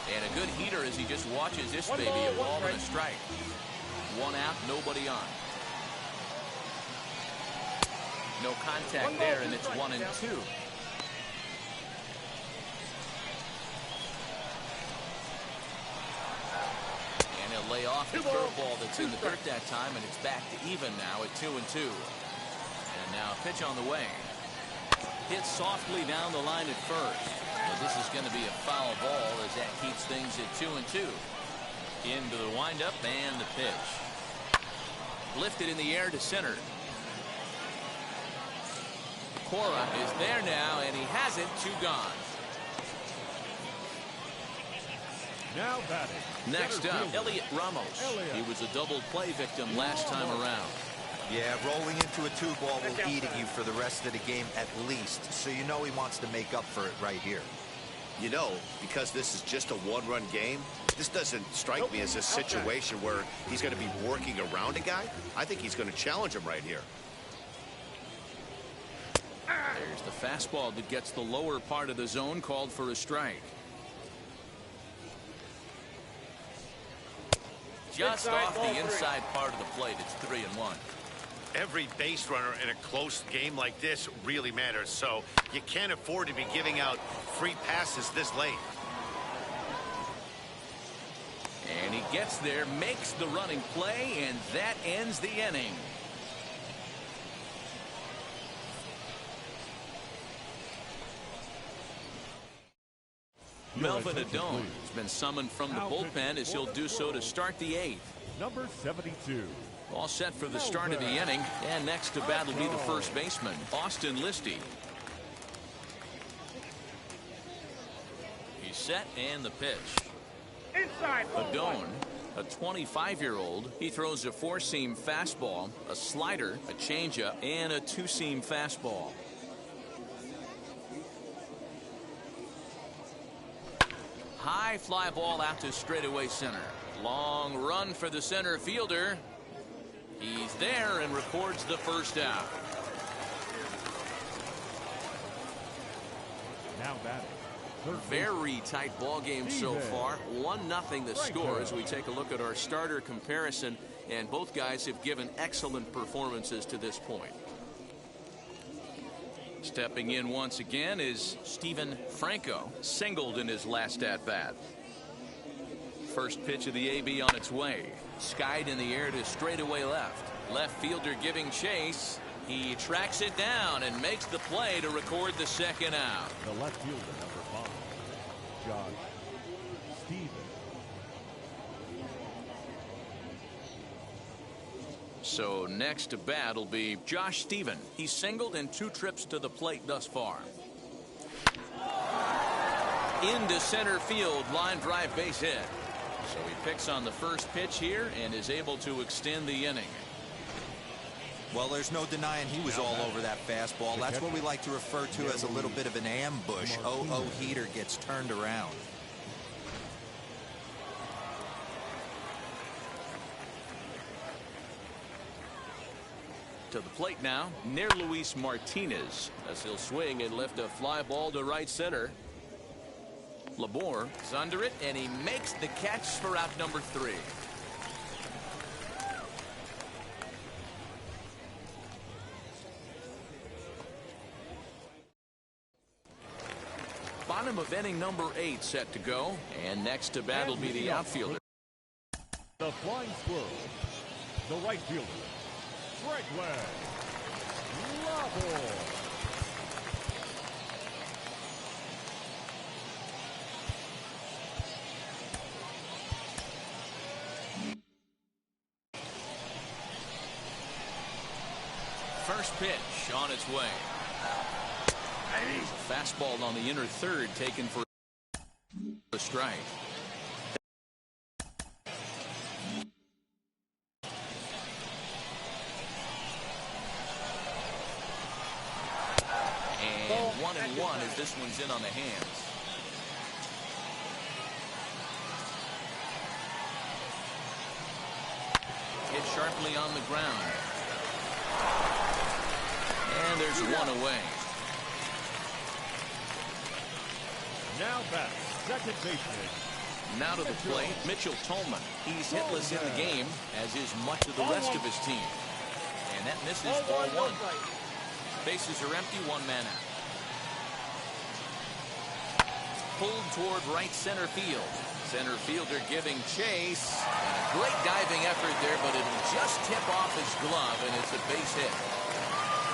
And a good heater as he just watches this baby, a ball and a strike. One out, nobody on. No contact there, and it's 1-2. And he'll lay off the curveball that's in the dirt that time, and it's back to even now at 2-2. And now a pitch on the way. Hit softly down the line at first. But this is going to be a foul ball as that keeps things at 2-2. Into the windup and the pitch. Lifted in the air to center. Cora is there now, and he has it. 2 gone. Now batting. Next up, Elliott Ramos. He was a double play victim last time around. Yeah, rolling into a 2-ball will eat at you for the rest of the game at least. So you know he wants to make up for it right here. You know, because this is just a 1-run game, this doesn't strike me as a situation where he's going to be working around a guy. I think he's going to challenge him right here. There's the fastball that gets the lower part of the zone, called for a strike. Just off the inside part of the plate. It's 3-1. Every base runner in a close game like this really matters, so you can't afford to be giving out free passes this late. And he gets there, makes the running play, and that ends the inning. Melvin Adone has been summoned from the bullpen as he'll do so to start the 8th. Number 72. All set for the start of the inning, and next to bat will be the first baseman, Austin Listy. He's set, and the pitch. Adone, a 25-year-old, he throws a 4-seam fastball, a slider, a changeup, and a 2-seam fastball. High fly ball out to straightaway center. Long run for the center fielder. He's there and records the first out. Now batting. Very tight ball game so far. 1-0 the score as we take a look at our starter comparison, and both guys have given excellent performances to this point. Stepping in once again is Steven Franco, singled in his last at-bat. First pitch of the AB on its way. Skied in the air to straightaway left. Left fielder giving chase. He tracks it down and makes the play to record the second out. The left fielder, number 5, Josh Stevens. So next to bat will be Josh Stevens. He's singled in 2 trips to the plate thus far. Into center field, line drive base hit. So he picks on the first pitch here and is able to extend the inning. Well, there's no denying he was all over that fastball. That's what we like to refer to as a little bit of an ambush. 0-0 heater gets turned around. To the plate now, near Luis Martinez, as he'll swing and lift a fly ball to right center. Labor is under it, and he makes the catch for out number 3. Bottom of inning number 8 set to go, and next to bat will be the outfielder. The flying squirrel, the right fielder, strike leg, Labor. First pitch on its way. Fastball on the inner third, taken for a strike. And 1-1 as this one's in on the hands. Hit sharply on the ground. And there's one away. Now back, second baseman. Now to the plate, Mitchell Tolman. He's hitless in the game, as is much of the rest of his team. And that misses ball 1. Bases are empty, 1 man out. Pulled toward right center field. Center fielder giving chase. And a great diving effort there, but it'll just tip off his glove, and it's a base hit.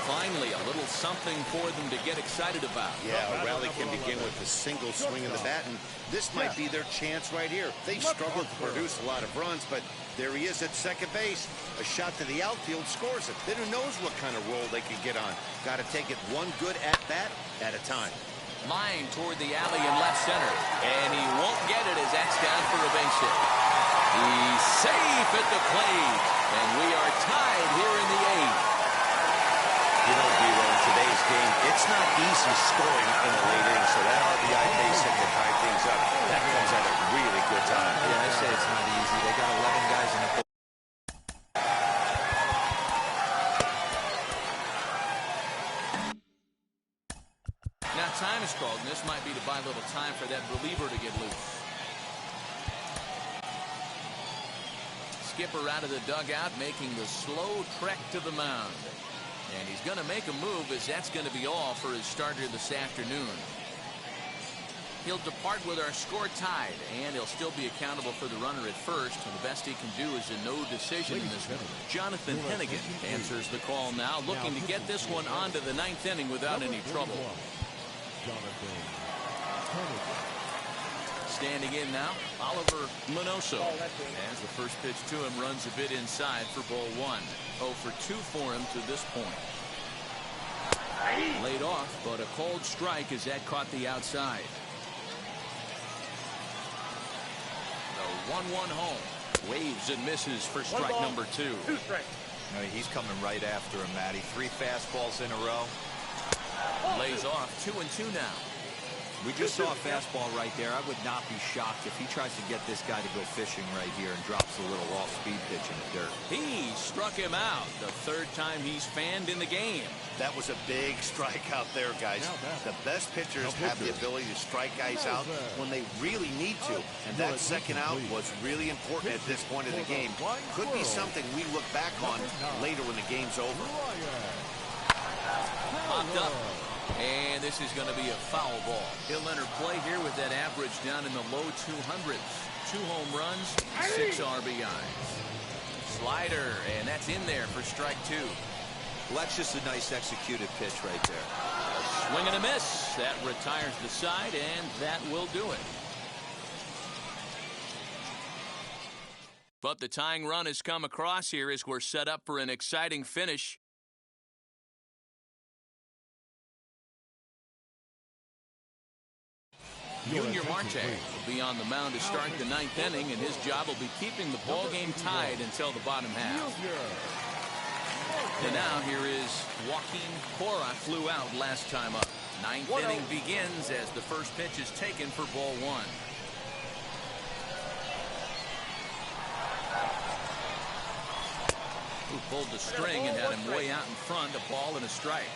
Finally, a little something for them to get excited about. Yeah, a rally can begin with a single swing of the bat, and this might be their chance right here. They struggled to produce a lot of runs, but there he is at second base. A shot to the outfield scores it. Then who knows what kind of roll they could get on. Got to take it one good at-bat at a time. Line toward the alley in left center, and he won't get it as that's down for a base hit. He's safe at the plate, and we are tied here in the 8th. You know, Vito, in today's game, it's not easy scoring in the late innings, so that RBI base hit to tie things up, that comes at a really good time. Yeah, I say it's not easy. They got 11 guys in the ball. Now time is called, and this might be to buy a little time for that reliever to get loose. Skipper out of the dugout, making the slow trek to the mound. And he's going to make a move, as that's going to be all for his starter this afternoon. He'll depart with our score tied, and he'll still be accountable for the runner at first. And the best he can do is a no decision in this one. Jonathan Hennigan answers the call now, looking to get this one on to the 9th inning without any trouble. Standing in now, Oliver Minoso. As the first pitch to him runs a bit inside for ball 1. 0 for 2 for him to this point. Laid off, but a cold strike as that caught the outside. The 1-1 home. Waves and misses for strike number 2. 2 strikes. No, he's coming right after him, Matty. 3 fastballs in a row. Lays off 2-2 now. We just saw a fastball right there. I would not be shocked if he tries to get this guy to go fishing right here and drops a little off-speed pitch in the dirt. He struck him out, the 3rd time he's fanned in the game. That was a big strike out there, guys. The best pitchers have the ability to strike guys out when they really need to. And that second out was really important at this point of the game. Could be something we look back on later when the game's over. Popped up. And this is going to be a foul ball. He'll enter play here with that average down in the low 200s. 2 home runs, 6 RBIs. Slider, and that's in there for strike 2. Well, that's just a nice executed pitch right there. A swing and a miss. That retires the side, and that will do it. But the tying run has come across here as we're set up for an exciting finish. Junior Marte will be on the mound to start the 9th inning, and his job will be keeping the ball game tied until the bottom half. And now here is Joaquin Cora, flew out last time up. Ninth inning begins as the first pitch is taken for ball one. Who pulled the string and had him way out in front, a ball and a strike.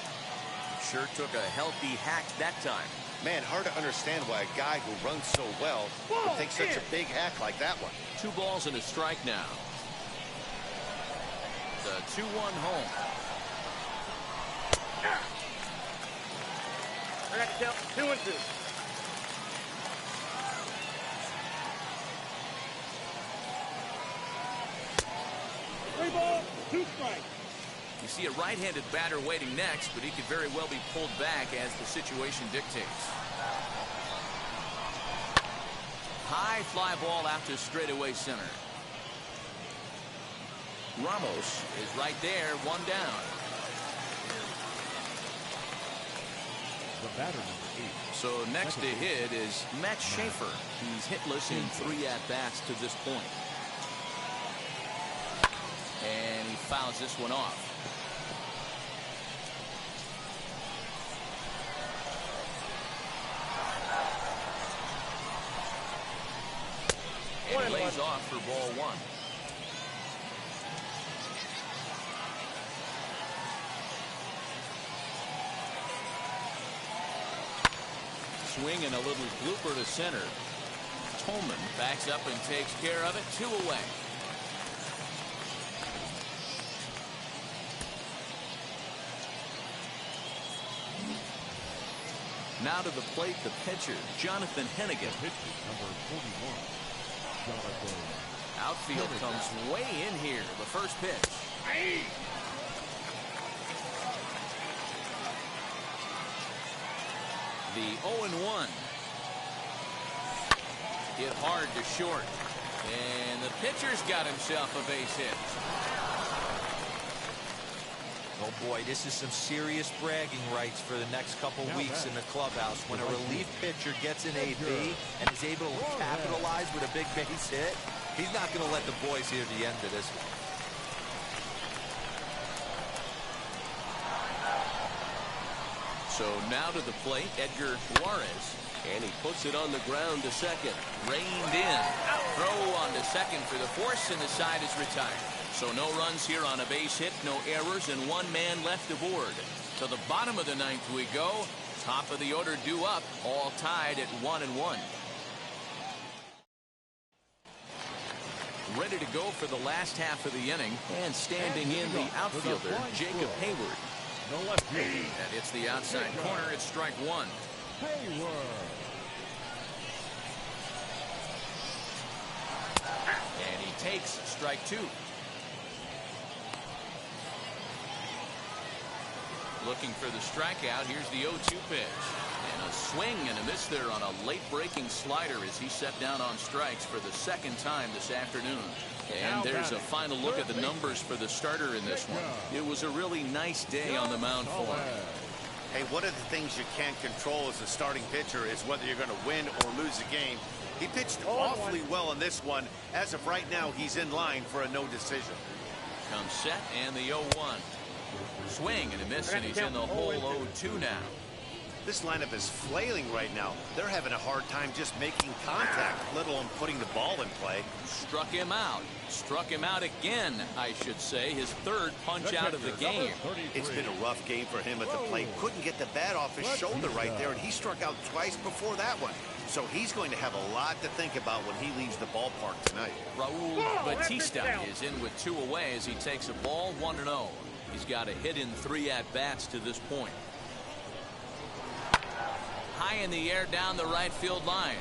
Sure took a healthy hack that time. Man, hard to understand why a guy who runs so well would take such a big hack like that one. 2 balls and a strike now. The 2-1 home. I got to count 2 and 2. Three balls, 2 strikes. You see a right-handed batter waiting next, but he could very well be pulled back as the situation dictates. High fly ball out to straightaway center. Ramos is right there, 1 down. The batter, number 8. So next to hit is Matt Schaefer. He's hitless in 3 at-bats to this point. And he fouls this one off. And he lays off for ball 1. Swing and a little blooper to center. Tolman backs up and takes care of it. 2 away. Now to the plate, the pitcher, Jonathan Hennigan. Pitcher, number 41, Jonathan. Outfield comes way in here. The first pitch. The 0-1. Hit hard to short. And the pitcher's got himself a base hit. Oh boy, this is some serious bragging rights for the next couple weeks in the clubhouse. When a relief pitcher gets an AB and is able to capitalize with a big base hit, he's not going to let the boys hear the end of this. So now to the plate, Edgar Juarez. And he puts it on the ground to second. Reined in. Throw on to second for the force, and the side is retired. So no runs here on a base hit, no errors, and 1 man left aboard. To the bottom of the 9th we go. Top of the order due up, all tied at 1-1. Ready to go for the last half of the inning, and standing in the outfielder, Jacob Hayward. The left fielder. And it's the outside corner. It's strike 1. Hayward. And he takes strike 2. Looking for the strikeout. Here's the 0-2 pitch. And a swing and a miss there on a late breaking slider as he set down on strikes for the 2nd time this afternoon. And there's a final look at the numbers for the starter in this one. It was a really nice day on the mound for him. Hey, one of the things you can't control as a starting pitcher is whether you're going to win or lose a game. He pitched awfully well in this one. As of right now, he's in line for a no decision. Comes set and the 0-1. Swing and a miss, and he's in the hole 0-2 now. This lineup is flailing right now. They're having a hard time just making contact, let alone putting the ball in play. Struck him out. Struck him out again, I should say. His 3rd punch out of the game. It's been a rough game for him at the plate. Couldn't get the bat off his shoulder right there, and he struck out twice before that one. So he's going to have a lot to think about when he leaves the ballpark tonight. Raul Batista is in with 2 away as he takes a ball 1-0. He's got a hit in 3 at-bats to this point. High in the air down the right field line.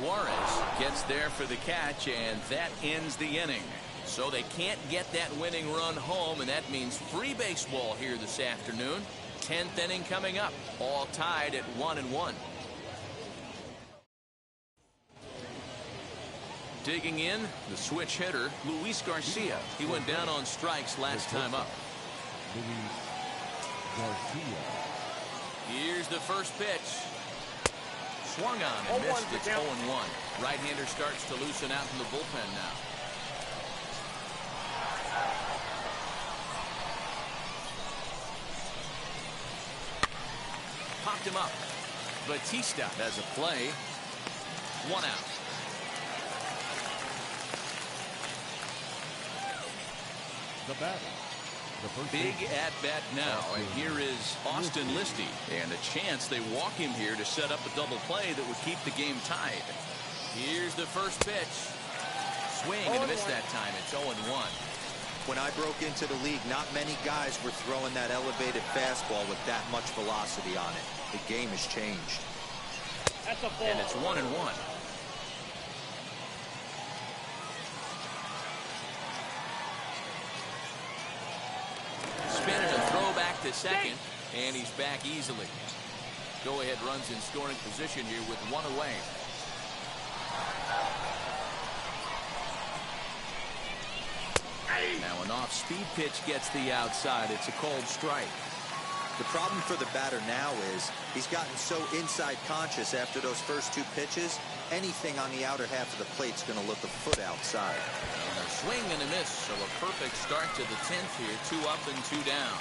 Juarez gets there for the catch, and that ends the inning. So they can't get that winning run home, and that means free baseball here this afternoon. 10th inning coming up, all tied at 1-1. Digging in, the switch hitter, Luis Garcia. He went down on strikes last time up. Luis Garcia. Here's the first pitch. Swung on and missed. It's 0-1. Right-hander starts to loosen out in the bullpen now. popped him up. Batista has a play. 1 out. The batter. The first Big baseman. at bat now, and here is Austin Listy, and a chance they walk him here to set up a double play that would keep the game tied. Here's the first pitch. Swing and a miss that time. It's 0-1. When I broke into the league, not many guys were throwing that elevated fastball with that much velocity on it. The game has changed. That's a ball. And it's 1-1. Spinning a throw back to second, and he's back easily. Go-ahead runs in scoring position here with 1 away. Now an off-speed pitch gets the outside. It's a cold strike. The problem for the batter now is he's gotten so inside conscious after those first 2 pitches. Anything on the outer half of the plate's going to look a foot outside. And a swing and a miss, so a perfect start to the 10th here. 2 up and 2 down.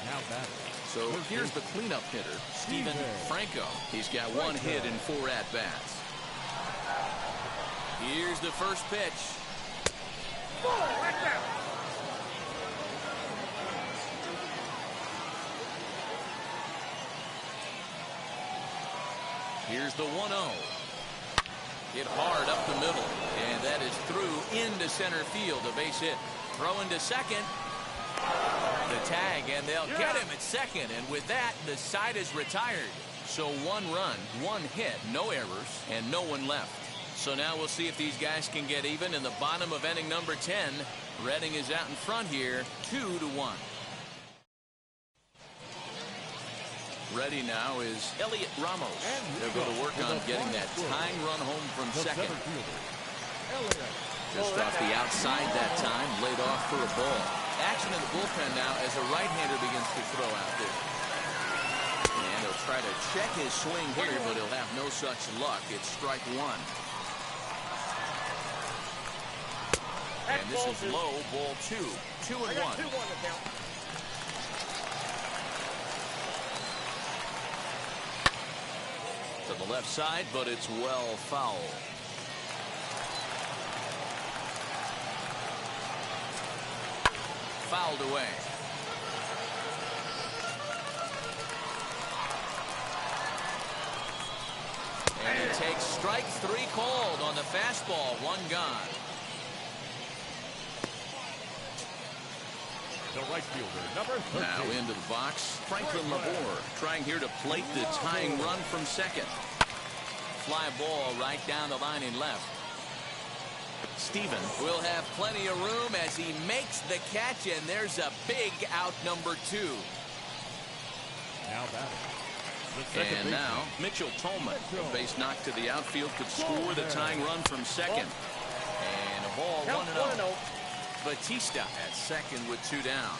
Now batter. So here's the cleanup hitter, Steven Franco. He's got 1 hit in 4 at-bats. Here's the first pitch. Here's the 1-0. Hit hard up the middle, and that is through into center field. A base hit. Throw into second. The tag, and they'll get him at second. And with that, the side is retired. So 1 run, 1 hit, no errors, and no one left. So now we'll see if these guys can get even in the bottom of inning number 10. Redding is out in front here, 2-1. Ready now is Elliott Ramos. They'll go to work on getting that tying run home from second. Just off the outside that time, laid off for a ball. Action in the bullpen now as a right-hander begins to throw out there. And he'll try to check his swing here, but he'll have no such luck. It's strike 1. And this is low, ball 2. 2-1. To the left side, but it's well foul. Fouled away. And he takes strike 3 called on the fastball. 1 gone. The right fielder, number 13. Now into the box, Franklin Labor trying here to plate the tying run from second. Fly ball right down the line in left. Steven will have plenty of room as he makes the catch, and there's a big out number 2. Now batter. And now Mitchell Tolman, a base knock to the outfield, could score the tying run from second. And a ball 1-0. Batista at second with 2 down.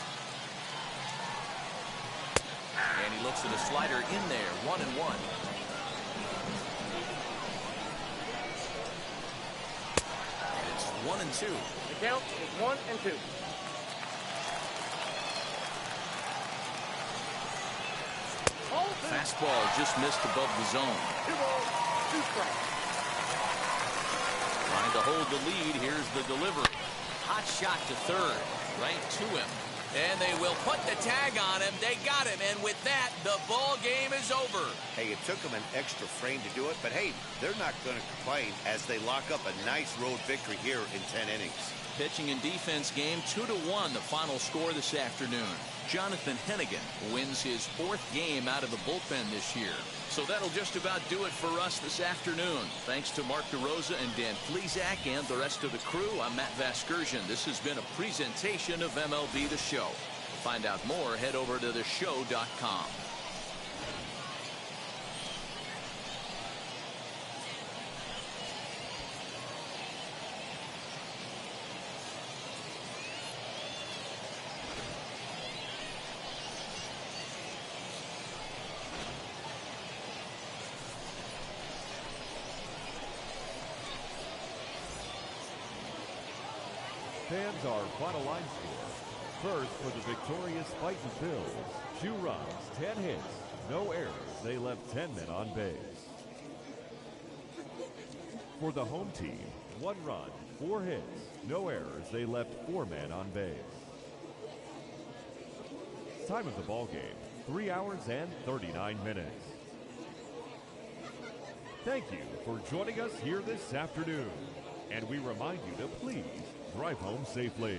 And he looks at a slider in there. 1-1. It's 1-2. The count is 1-2. Fastball just missed above the zone. 2 balls, 2 strikes. Trying to hold the lead. Here's the delivery. Hot shot to third, right to him. And they will put the tag on him. They got him, and with that, the ball game is over. Hey, it took them an extra frame to do it, but hey, they're not going to complain as they lock up a nice road victory here in 10 innings. Pitching and defense game 2-1, the final score this afternoon. Jonathan Hennigan wins his 4th game out of the bullpen this year. So that'll just about do it for us this afternoon. Thanks to Mark DeRosa and Dan Flezak and the rest of the crew. I'm Matt Vasgersian. This has been a presentation of MLB The Show. To find out more, head over to theshow.com. Fans, our final line score. first for the victorious Fightin' Phils. 2 runs, 10 hits, no errors. They left 10 men on base. For the home team, 1 run, 4 hits, no errors. They left 4 men on base. Time of the ball game, 3 hours and 39 minutes. Thank you for joining us here this afternoon, and we remind you to please drive home safely.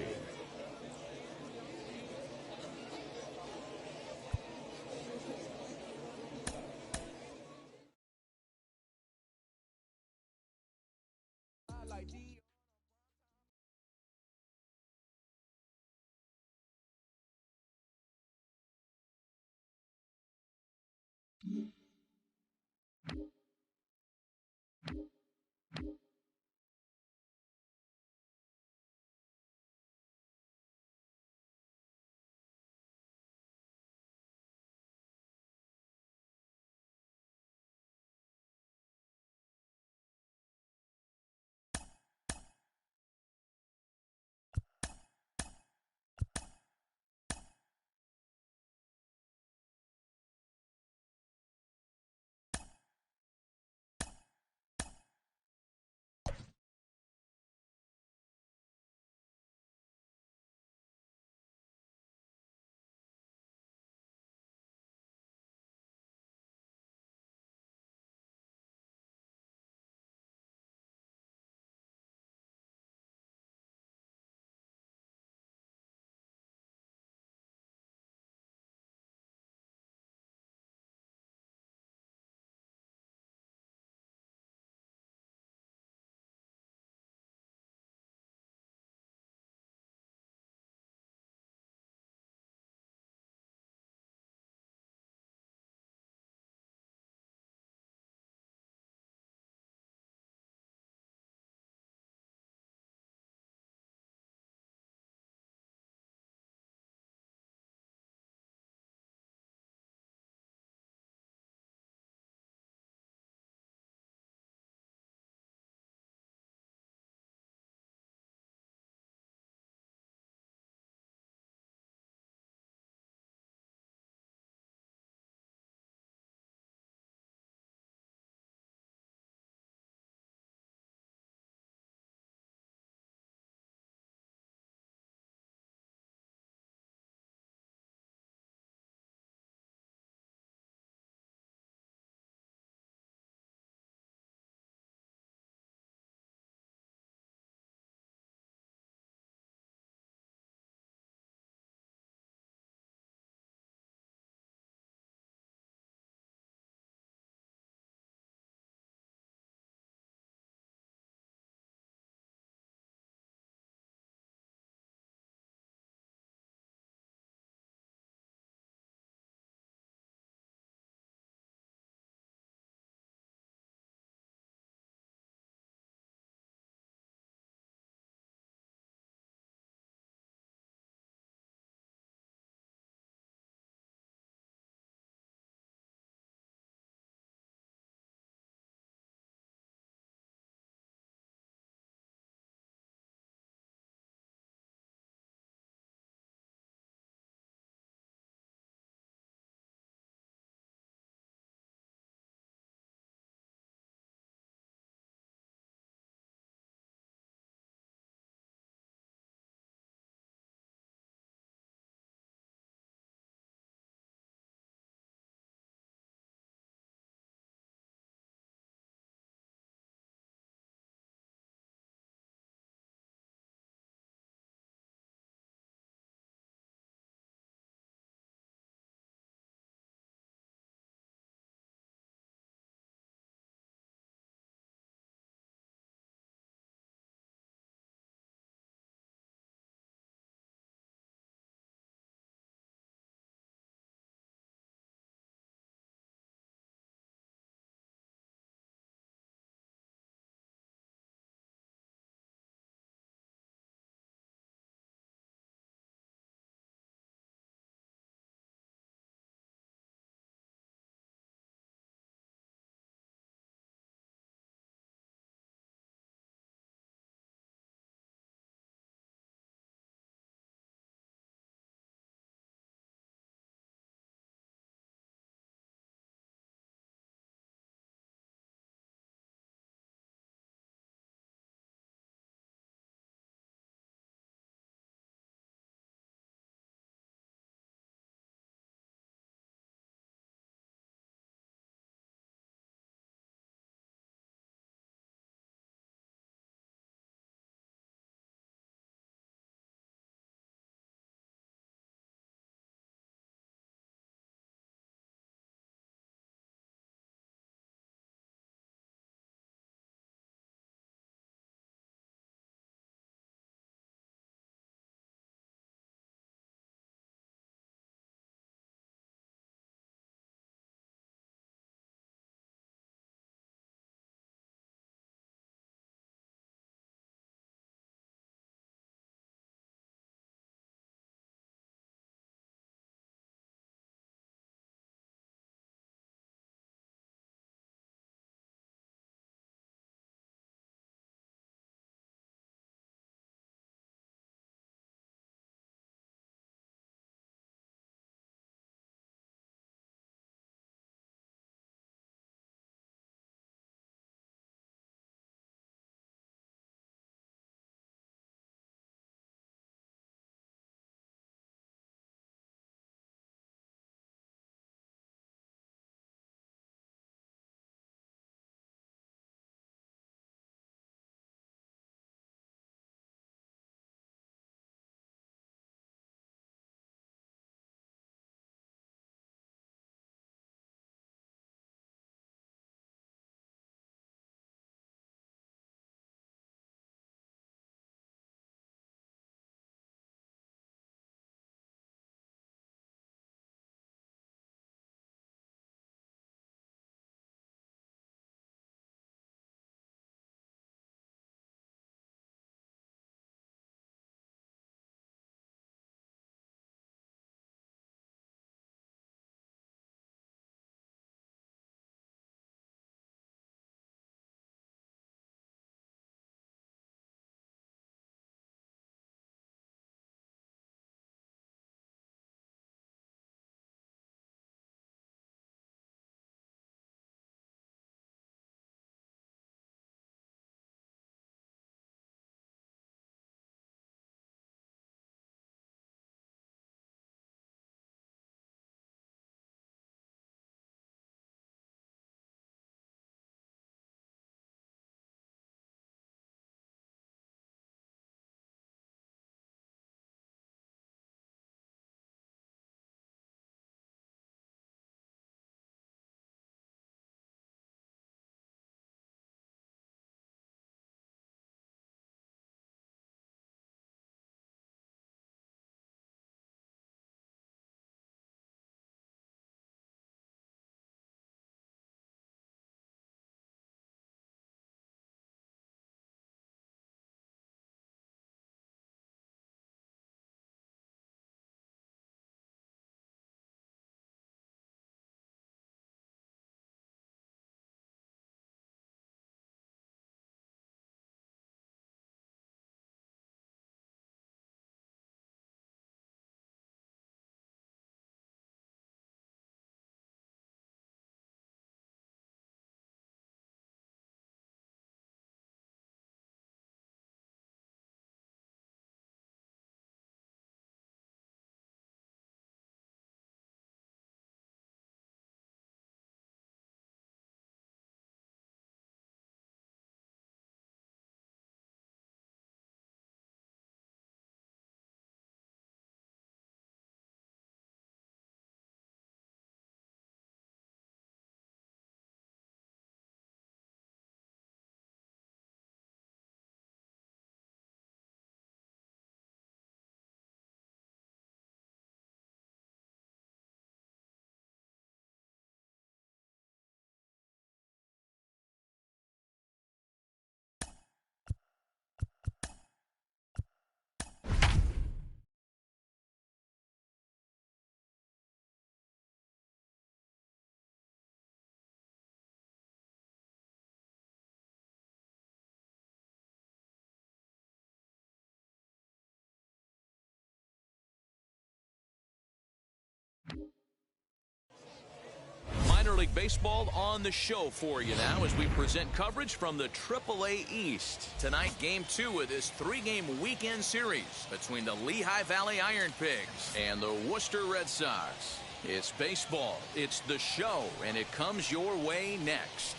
League Baseball on the show for you now as we present coverage from the AAA East. Tonight, Game 2 of this 3-game weekend series between the Lehigh Valley Iron Pigs and the Worcester Red Sox. It's baseball, it's the show, and it comes your way next.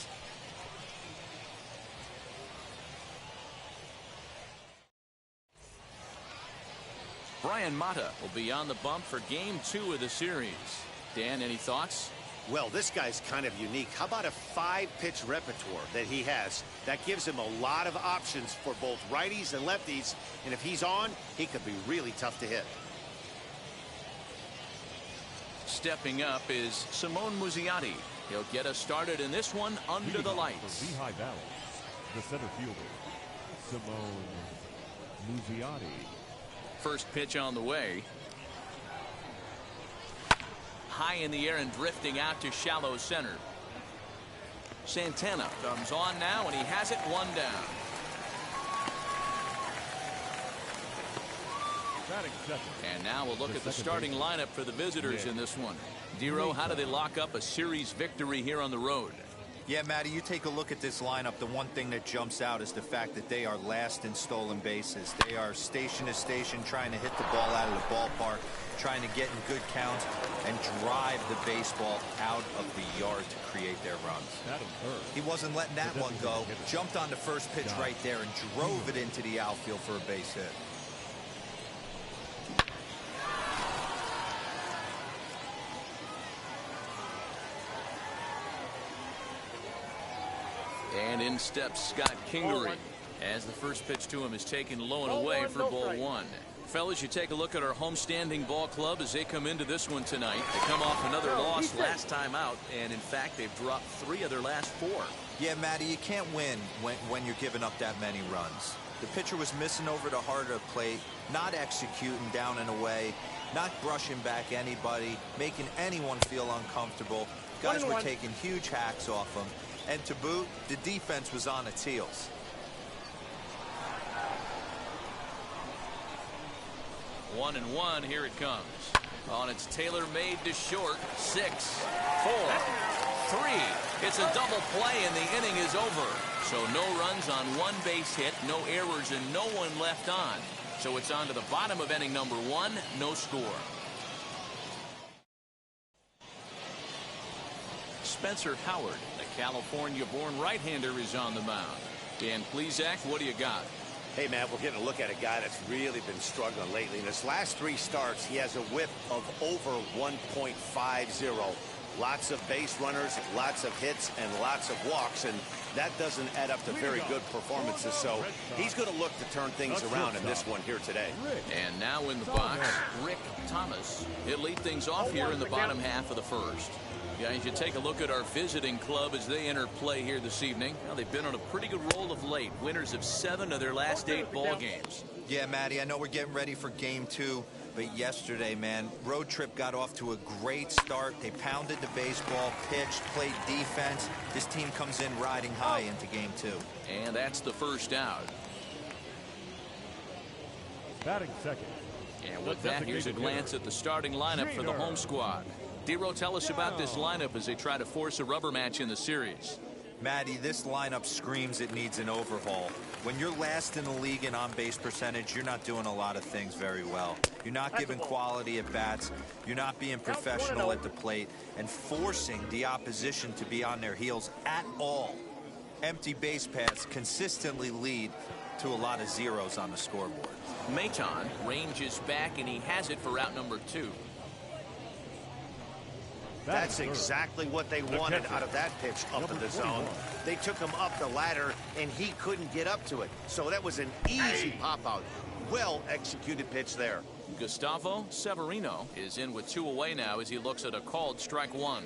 Brian Mata will be on the bump for Game 2 of the series. Dan, any thoughts? Well, this guy's kind of unique. How about a 5-pitch repertoire that he has? That gives him a lot of options for both righties and lefties. And if he's on, he could be really tough to hit. Stepping up is Simone Muzziotti. He'll get us started in this one under the lights. For Lehigh Valley, the center fielder, Simone Muzziotti. First pitch on the way. High in the air and drifting out to shallow center. Santana comes on now, and he has it 1 down. And now we'll look at the starting lineup for the visitors in this one. Dero, how do they lock up a series victory here on the road? Yeah, Matty, you take a look at this lineup. The one thing that jumps out is the fact that they are last in stolen bases. They are station to station trying to hit the ball out of the ballpark, trying to get in good counts and drive the baseball out of the yard to create their runs. He wasn't letting that one go. Jumped on the first pitch right there and drove it into the outfield for a base hit. And in steps Scott Kingery as the first pitch to him is taken low and away for ball 1. Fellas, you take a look at our homestanding ball club as they come into this one tonight. They come off another loss last time out, and in fact they've dropped 3 of their last 4. Yeah, Matty, you can't win when you're giving up that many runs. The pitcher was missing over the heart of the plate, not executing down and away, not brushing back anybody, making anyone feel uncomfortable. Guys were taking huge hacks off him. And to boot, the defense was on its heels. 1-1, here it comes. On its tailor-made to short. 6, 4, 3. It's a double play, and the inning is over. So no runs on 1 base hit, no errors, and no one left on. So it's on to the bottom of inning number 1, no score. Spencer Howard, the California-born right-hander, is on the mound. Dan Plesac, what do you got? Hey, man, we're getting a look at a guy that's really been struggling lately. In his last 3 starts, he has a whip of over 1.50. Lots of base runners, lots of hits, and lots of walks, and that doesn't add up to very good performances. So he's going to look to turn things around in this one here today. And now in the box, Rick Thomas. He'll lead things off here in the bottom half of the first. Guys, you take a look at our visiting club as they enter play here this evening. Now, they've been on a pretty good roll of late. Winners of 7 of their last 8 ball games. Yeah, Matty, I know we're getting ready for Game 2, but yesterday, man, road trip got off to a great start. They pounded the baseball, pitched, played defense. This team comes in riding high into Game 2. And that's the first out. Batting second. And with that, here's a glance at the starting lineup for the home squad. Dero, tell us about this lineup as they try to force a rubber match in the series. Matty, this lineup screams it needs an overhaul. When you're last in the league in on-base percentage, you're not doing a lot of things very well. You're not giving quality at bats. You're not being professional at the plate and forcing the opposition to be on their heels at all. Empty base paths consistently lead to a lot of zeros on the scoreboard. Maton ranges back, and he has it for out number 2. That's exactly what they wanted out of that pitch up in the zone. They took him up the ladder, and he couldn't get up to it. So that was an easy pop-out. Well-executed pitch there. Gustavo Severino is in with 2 away now as he looks at a called strike 1.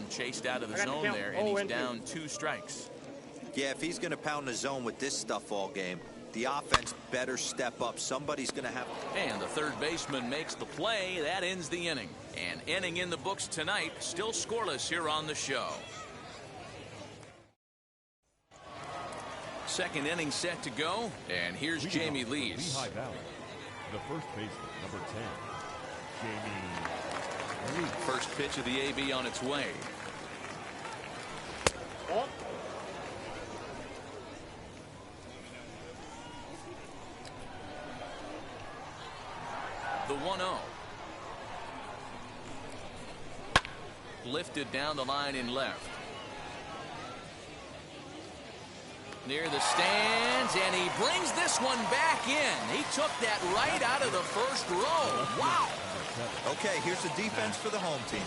Chased out of the zone there, and he's down 2 strikes. Yeah, if he's going to pound the zone with this stuff all game, the offense better step up. Somebody's going to have... And the third baseman makes the play. That ends the inning. An inning in the books tonight, still scoreless here on the show. Second inning set to go, and here's Jamie Lees. Lehigh Valley, the first baseman, number 10, Jamie Lees. First pitch of the AB on its way. Ball. The 1-0. Lifted down the line in left. Near the stands, and he brings this one back in. He took that right out of the first row. Wow. Okay, here's the defense for the home team.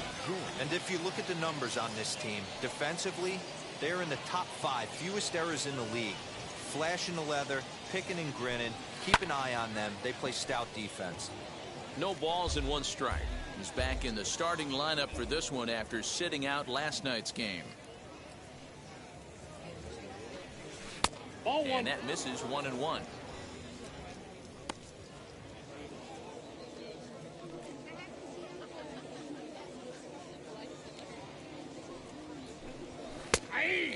And if you look at the numbers on this team, defensively, they're in the top 5, fewest errors in the league. Flashing the leather, picking and grinning, keep an eye on them. They play stout defense. No balls and 1 strike. He's back in the starting lineup for this one after sitting out last night's game. Ball 1. And that misses 1-1.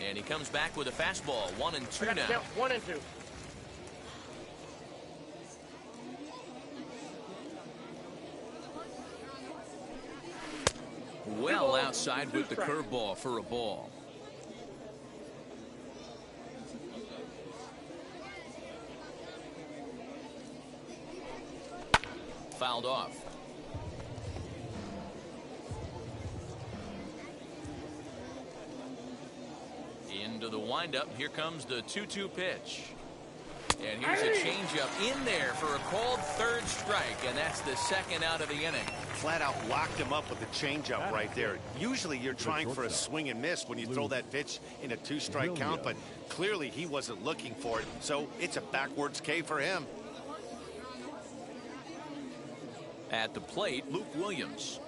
And he comes back with a fastball. 1-2 now. 1-2. Well outside with the curveball for a ball. Fouled off. Into the windup. Here comes the 2-2 pitch. And here's a changeup in there for a called 3rd strike, and that's the 2nd out of the inning. Flat out locked him up with the changeup right there. Usually you're trying for a swing and miss when you throw that pitch in a 2-strike count, but clearly he wasn't looking for it, so it's a backwards K for him. At the plate, Luke Williams.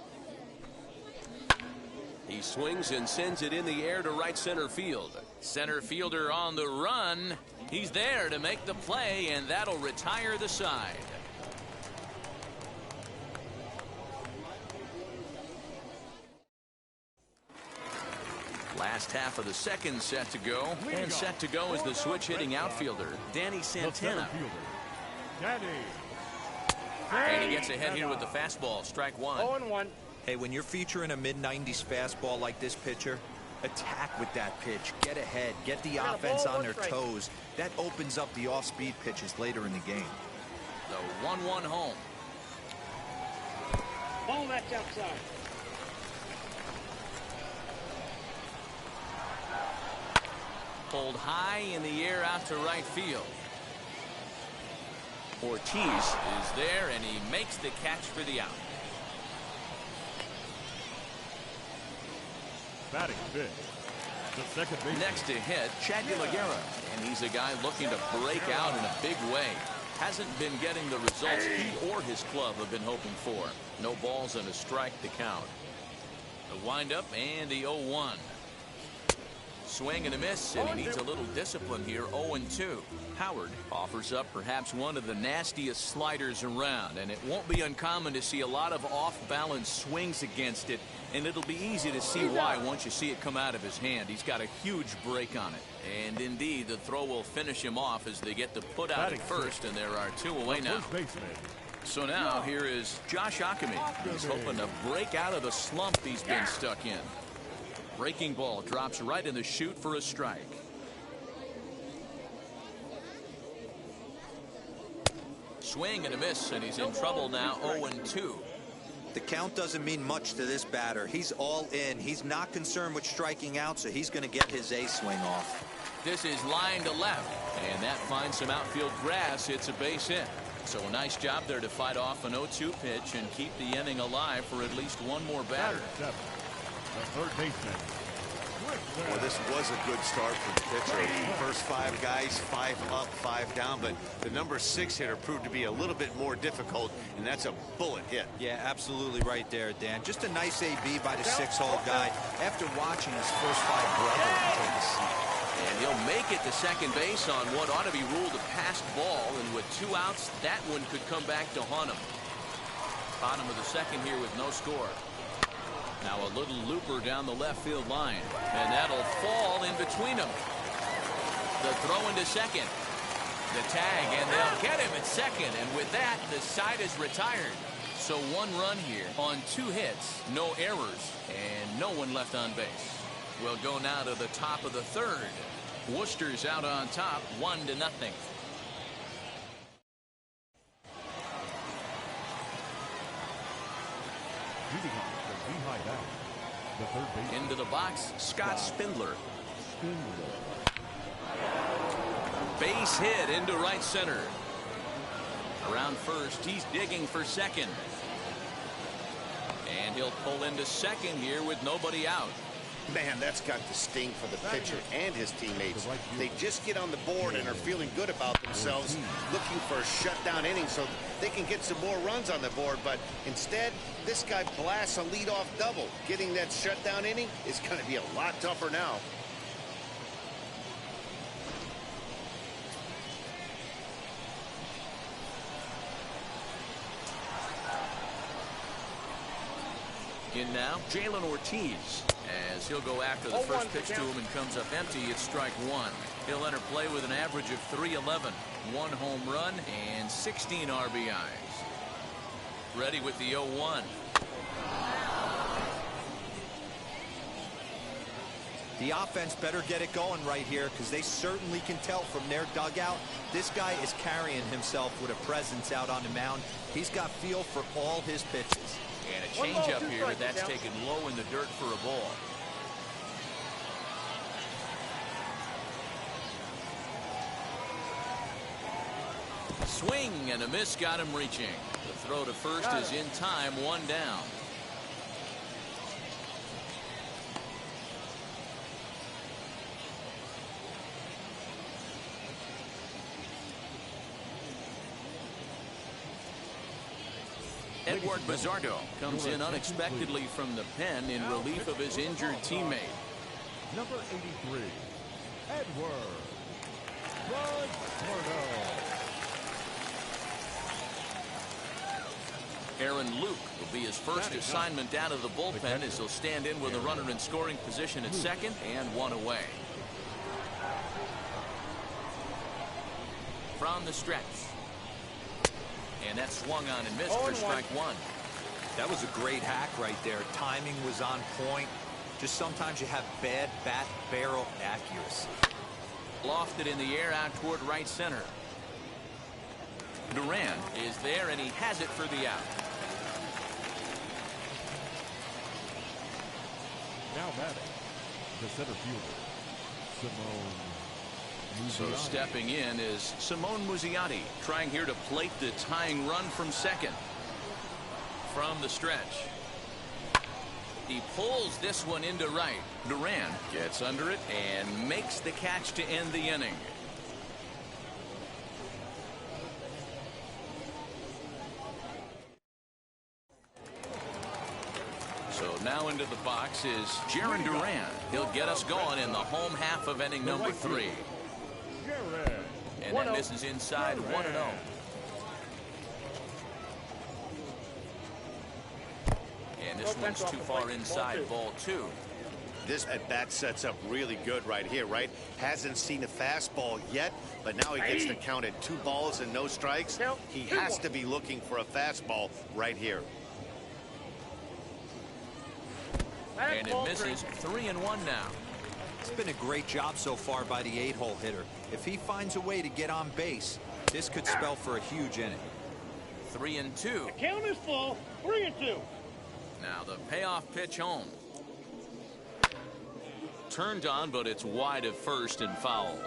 He swings and sends it in the air to right center field. Center fielder on the run. He's there to make the play, and that'll retire the side. Last half of the second set to go, and set to go is the switch-hitting outfielder, Danny Santana. And he gets ahead here with the fastball, strike 1. 0-1. Hey, when you're featuring a mid-90s fastball like this pitcher, attack with that pitch. Get ahead. Get the offense on their toes. That opens up the off-speed pitches later in the game. The 1-1 home. Ball that's outside. Pulled high in the air out to right field. Ortiz is there, and he makes the catch for the out. Batting fifth, the second baseman. Next to hit, Chad Gallagher, and he's a guy looking to break out in a big way. Hasn't been getting the results he or his club have been hoping for. No balls and a strike to count. The windup and the 0-1. Swing and a miss, and he needs a little discipline here. 0-2. Howard offers up perhaps one of the nastiest sliders around, and it won't be uncommon to see a lot of off-balance swings against it, and it'll be easy to see why once you see it come out of his hand. He's got a huge break on it, and indeed the throw will finish him off as they get the put out at first, and there are 2 away now. So now here is Josh Ockamy. He's hoping to break out of the slump he's been stuck in. Breaking ball drops right in the chute for a strike. Swing and a miss, and he's in trouble now. 0-2. The count doesn't mean much to this batter. He's all in. He's not concerned with striking out, so he's going to get his A swing off. This is line to left, and that finds some outfield grass. It's a base hit. So a nice job there to fight off an 0-2 pitch and keep the inning alive for at least one more batter. The third baseman. Well, this was a good start for the pitcher. First 5 guys, 5 up, 5 down, but the number 6 hitter proved to be a little bit more difficult, and that's a bullet hit. Yeah, absolutely right there, Dan. Just a nice AB by the 6-hole guy after watching his first 5 brothers take a seat. And he'll make it to second base on what ought to be ruled a passed ball, and with 2 outs, that one could come back to haunt him. Bottom of the second here with no score. Now a little looper down the left field line, and that'll fall in between them. The throw into second. The tag, and they'll get him at second, and with that, the side is retired. So 1 run here on 2 hits, no errors, and no one left on base. We'll go now to the top of the third. Worcester's out on top, 1-0. Leading off the lehigh back, the third baseman. Into the box, Scott Spindler. Base hit into right center. Around first, he's digging for second. And he'll pull into second here with nobody out. Man, that's got to sting for the pitcher and his teammates. They just get on the board and are feeling good about themselves, looking for a shutdown inning so they can get some more runs on the board. But instead, this guy blasts a leadoff double. Getting that shutdown inning is going to be a lot tougher now. In now, Jalen Ortiz, as he'll go after the first pitch to him and comes up empty. It's strike one. He'll enter play with an average of .311, 1 home run, and 16 RBIs. Ready with the 0-1. The offense better get it going right here, because they certainly can tell from their dugout this guy is carrying himself with a presence out on the mound. He's got feel for all his pitches. And a changeup here that's taken low in the dirt for a ball. Swing and a miss got him reaching. The throw to first is in time, 1 down. Edward Bizardo comes in unexpectedly from the pen in relief of his injured teammate. Number 83, Edward Bizardo. Aaron Luke will be his first assignment down to the bullpen as he'll stand in with a runner in scoring position at second and 1 away. From the stretch. And that swung on and missed for strike one. That was a great hack right there. Timing was on point. Just sometimes you have bad bat barrel accuracy. Lofted in the air out toward right center. Duran is there and he has it for the out. Now batting, the center fielder, Simone. So stepping in is Simone Muzziotti, trying here to plate the tying run from second. From the stretch. He pulls this one into right. Duran gets under it and makes the catch to end the inning. So now into the box is Jaron Duran. He'll get us going in the home half of inning number 3. And that misses inside, 1-0. And this one's too far inside, ball 2. This at-bat sets up really good right here, right? Hasn't seen a fastball yet, but now he gets to count at 2 balls and no strikes. He has to be looking for a fastball right here. And it misses, 3-1 now. It's been a great job so far by the 8-hole hitter. If he finds a way to get on base, this could spell for a huge inning. 3-2. The count is full. 3-2. Now the payoff pitch home. Turned on, but it's wide of first and foul.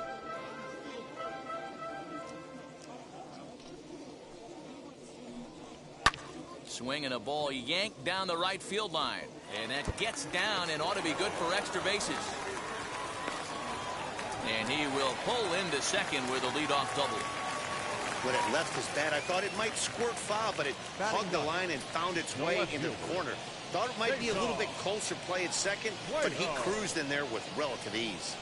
Swinging a ball yanked down the right field line. And that gets down and ought to be good for extra bases. And he will pull into second with a leadoff double. When it left his bat, I thought it might squirt foul, but it hugged the line and found its way into the corner. Thought it might be a little bit closer play at second, but he cruised in there with relative ease.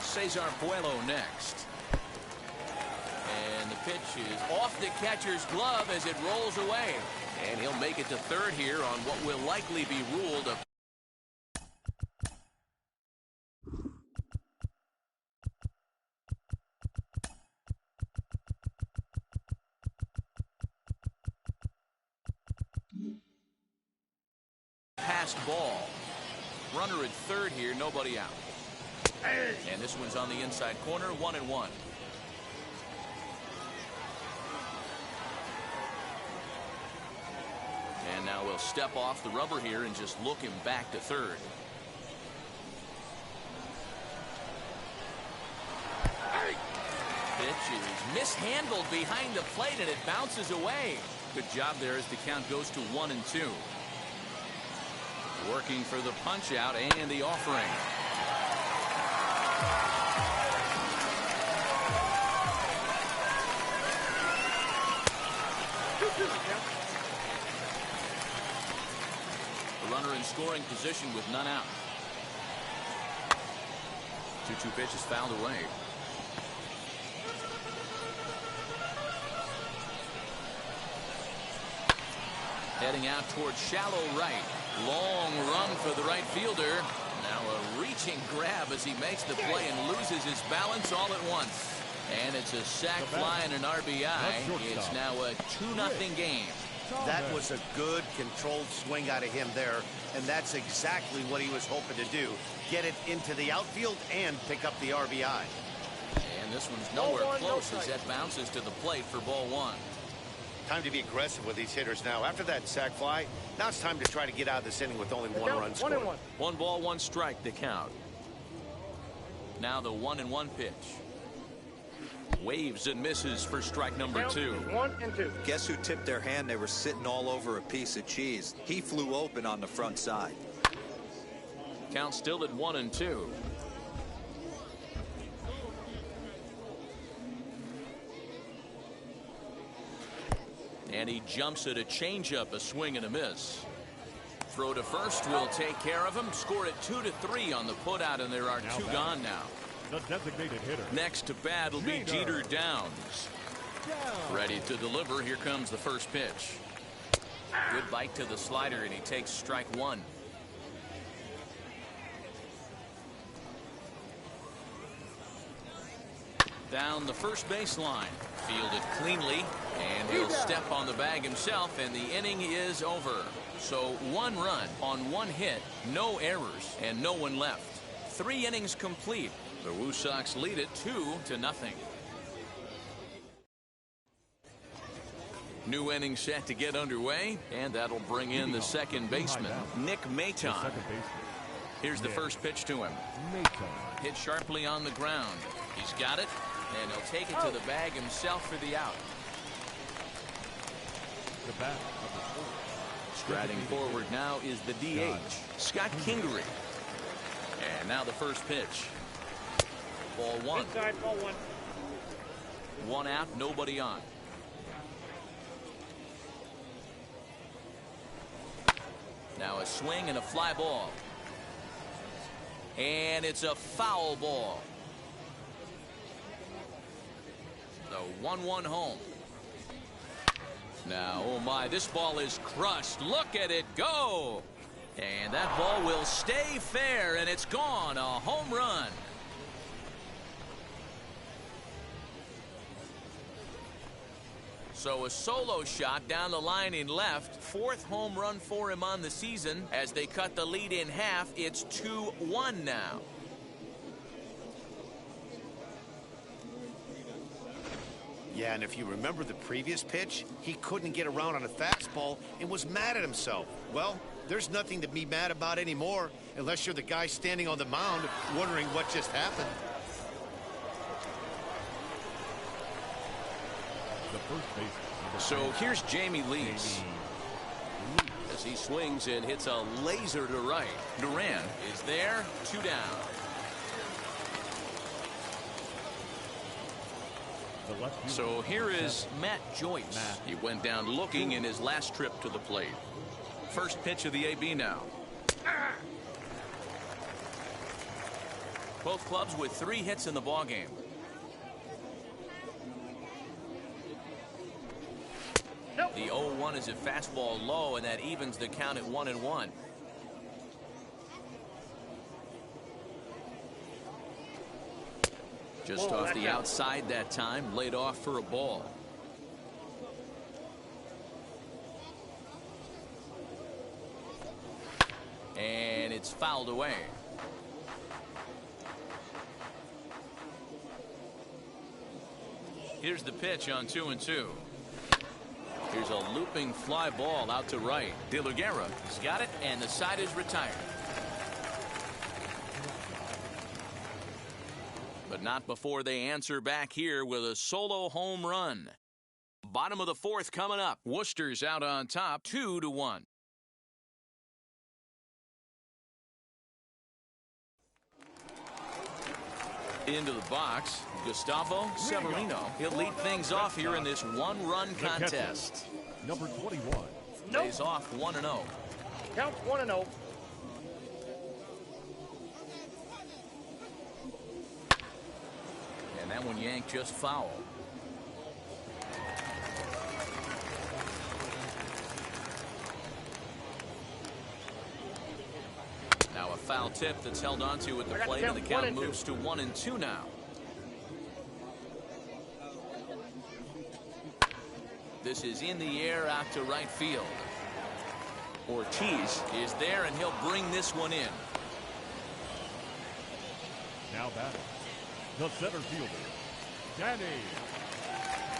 Cesar Buello next. And the pitch is off the catcher's glove as it rolls away. And he'll make it to third here on what will likely be ruled a last ball. Runner at third here, nobody out. And this one's on the inside corner, 1-1. And now we'll step off the rubber here and just look him back to third. Pitch is mishandled behind the plate and it bounces away. Good job there as the count goes to 1-2. Working for the punch out and the offering. The runner in scoring position with none out. 2-2 pitch is fouled away. Heading out towards shallow right. Long run for the right fielder. Now a reaching grab as he makes the play and loses his balance all at once. And it's a sac fly and an RBI. It's now a 2-0 game. That was a good controlled swing out of him there, and that's exactly what he was hoping to do. Get it into the outfield and pick up the RBI. And this one's nowhere close as that bounces to the plate for ball one. Time to be aggressive with these hitters now. After that sac fly, now it's time to try to get out of this inning with only one run scored. 1 ball, 1 strike, the count. Now the 1-1 pitch. Waves and misses for strike number 2. 1-2. Guess who tipped their hand? They were sitting all over a piece of cheese. He flew open on the front side. Count still at 1-2. And he jumps at a changeup, a swing and a miss. Throw to first will take care of him. Score it 2-3 on the putout, and there are 2 gone now. The designated hitter. Next to bat will be Jeter Downs. Ready to deliver. Here comes the first pitch. Good bite to the slider, and he takes strike 1. Down the first baseline. Fielded cleanly, and he'll step on the bag himself, and the inning is over. So 1 run on 1 hit, no errors, and no one left. 3 innings complete. The Woo Sox lead it 2-0. New inning set to get underway, and that'll bring in the second baseman, Nick Maton. Here's the first pitch to him. Hit sharply on the ground. He's got it, and he'll take it to the bag himself for the out. Striding forward now is the DH, Scott Kingery. And now the first pitch. Ball 1. Inside, ball 1. 1 out, nobody on. Now a swing and a fly ball. And it's a foul ball. The 1-1 home. Now, oh my, this ball is crushed. Look at it go. And that ball will stay fair, and it's gone. A home run. So a solo shot down the line in left. 4th home run for him on the season. As they cut the lead in half, it's 2-1 now. Yeah, and if you remember the previous pitch, he couldn't get around on a fastball and was mad at himself. Well, there's nothing to be mad about anymore unless you're the guy standing on the mound wondering what just happened. So here's Jamie Lees as he swings and hits a laser to right. Duran is there, 2 down. So here is Matt Joyce. He went down looking in his last trip to the plate. First pitch of the AB now. Both clubs with 3 hits in the ballgame. The 0-1 is a fastball low, and that evens the count at 1-1. Just off the outside that time, laid off for a ball. It's fouled away. Here's the pitch on 2-2. Here's a looping fly ball out to right. De La Guerra has got it, and the side is retired. But not before they answer back here with a solo home run. Bottom of the fourth coming up. Worcester's out on top, 2-1. Into the box, Gustavo Severino. He'll lead things off here in this one-run contest. Number 21. Lays off 1-0. Counts 1-0. And that one yanked just foul. Now a foul tip that's held onto at the plate, and the count moves to 1-2 now. This is in the air out to right field. Ortiz is there, and he'll bring this one in. Now batting, the center fielder, Danny.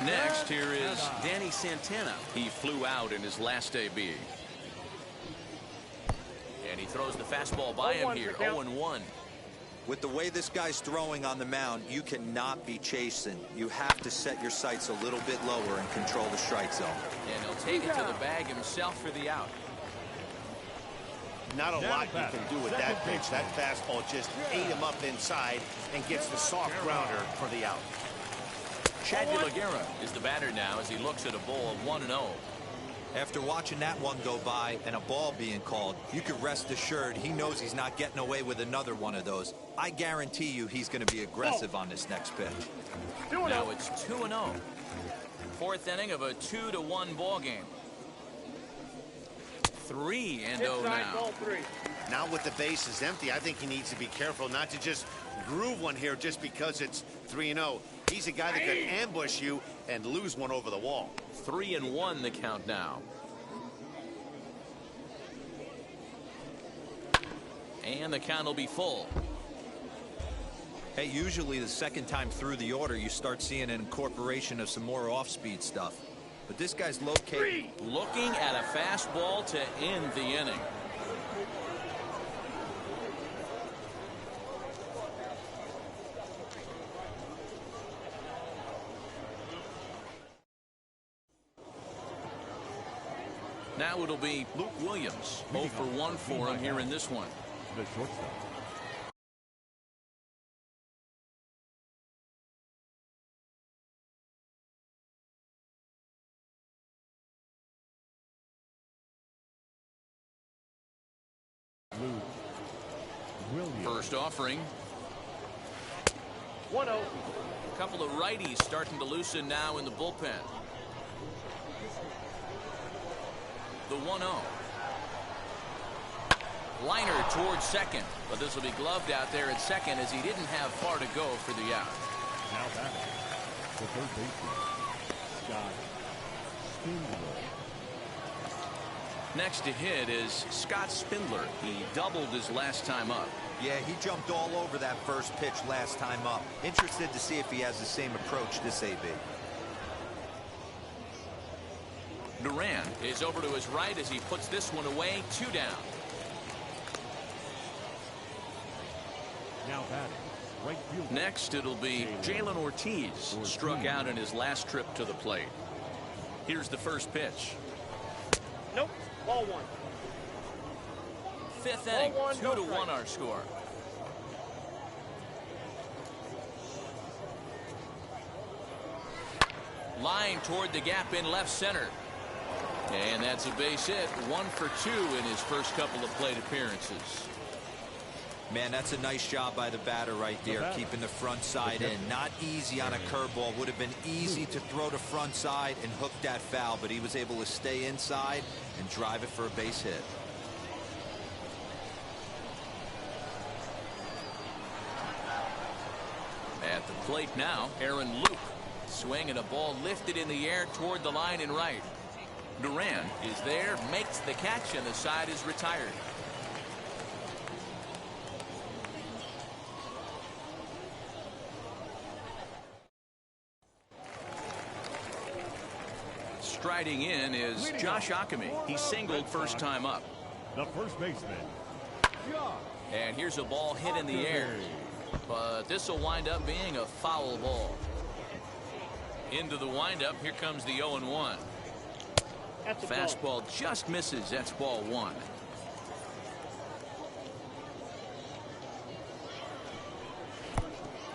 Next, here is Danny Santana. He flew out in his last AB. And he throws the fastball by him here, 0-1. With the way this guy's throwing on the mound, you cannot be chasing. You have to set your sights a little bit lower and control the strike zone. And he'll take it to the bag himself for the out. Not a lot you can do with that pitch. That fastball just ate him up inside and gets the soft grounder for the out. Chad De La Guerra is the batter now as he looks at a ball of 1-0. After watching that one go by and a ball being called, you can rest assured he knows he's not getting away with another one of those. I guarantee you he's going to be aggressive on this next pitch. Now it's 2-0. Fourth inning of a 2-1 ball game. 3-0 now. Now with the bases empty, I think he needs to be careful not to just groove one here just because it's 3-0. He's a guy that could ambush you and lose one over the wall. 3-1 the count now. And the count will be full. Hey, usually the second time through the order, you start seeing an incorporation of some more off-speed stuff. But this guy's located. Looking at a fastball to end the inning. Now it'll be Luke Williams. 0 for 1 for him here in this one. The shortstop. Luke Williams. First offering. 1-0. A couple of righties starting to loosen now in the bullpen. The 1-0. Liner towards second, but this will be gloved out there at second as he didn't have far to go for the out. Now batting, the third baseman, Scott Spindler. Next to hit is Scott Spindler. He doubled his last time up. Yeah, he jumped all over that first pitch last time up. Interested to see if he has the same approach this AB. Duran is over to his right as he puts this one away. 2 down. Now batting, right field. Next it'll be Jalen Ortiz. Struck out in his last trip to the plate. Here's the first pitch. Nope. Ball 1. Fifth inning, 2-1 our score. Line toward the gap in left center. And that's a base hit. 1 for 2 in his first couple of plate appearances. Man, that's a nice job by the batter right there, keeping the front side in. Not easy on a curveball. Would have been easy to throw the front side and hook that foul, but he was able to stay inside and drive it for a base hit. At the plate now, Aaron Luke. Swing and a ball lifted in the air toward the line and right. Duran is there, makes the catch, and the side is retired. striding in is Josh Ockamy. He singled first time up. The first baseman, Josh. And here's a ball hit in the air. But this will wind up being a foul ball. Into the windup. Here comes the 0-1. Fastball just misses. That's ball one.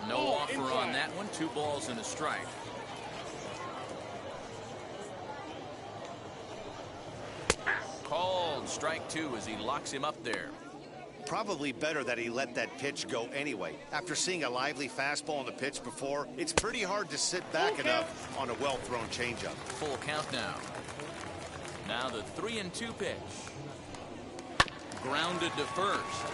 No offer on that one. 2 balls and a strike. Called strike 2 as he locks him up there. Probably better that he let that pitch go anyway. After seeing a lively fastball on the pitch before, it's pretty hard to sit back enough on a well-thrown changeup. Full count now. Now the 3-2 pitch. Grounded to first.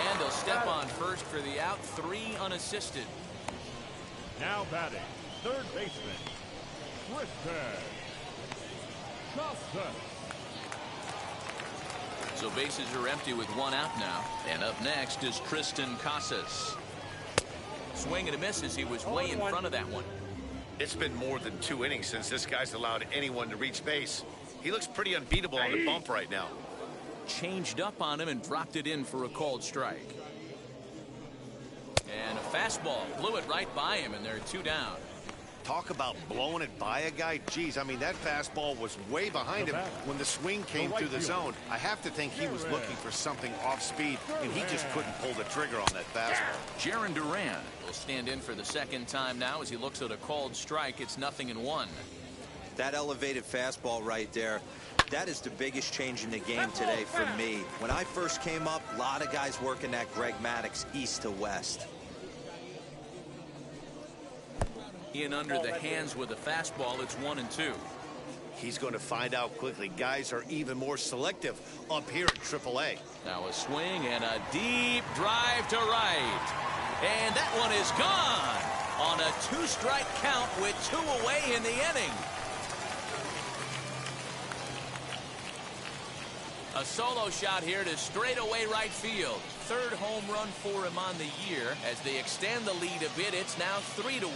And he'll step on first for the out. 3 unassisted. Now batting, third baseman, Tristan Casas. So bases are empty with 1 out now. And up next is Tristan Casas. Swing and a miss as he was way in front of that one. It's been more than 2 innings since this guy's allowed anyone to reach base. He looks pretty unbeatable on the bump right now. Changed up on him and dropped it in for a called strike. And a fastball blew it right by him, and they're 2 down. Talk about blowing it by a guy. Geez, I mean, that fastball was way behind him when the swing came through the zone. I have to think he was looking for something off speed, and he just couldn't pull the trigger on that fastball. Jaron Duran will stand in for the second time now as he looks at a called strike. It's 0-1. That elevated fastball right there, that is the biggest change in the game today for me. When I first came up, a lot of guys working that Greg Maddux east to west. In under the hands with a fastball. It's 1-2. He's going to find out quickly. Guys are even more selective up here at AAA. Now a swing and a deep drive to right. And that one is gone on a 2-strike count with 2 away in the inning. A solo shot here to straightaway right field. 3rd home run for him on the year. As they extend the lead a bit, it's now 3-1.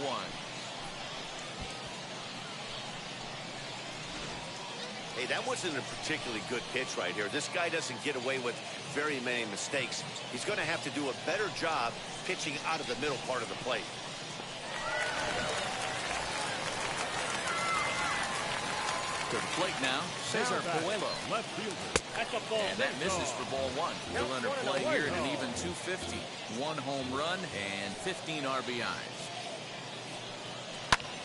Hey, that wasn't a particularly good pitch right here. This guy doesn't get away with very many mistakes. He's going to have to do a better job pitching out of the middle part of the plate. To the plate now, Cesar Buello. Left fielder. That's a ball. And that misses for ball 1. He'll enter play here at an even 250. 1 home run and 15 RBIs.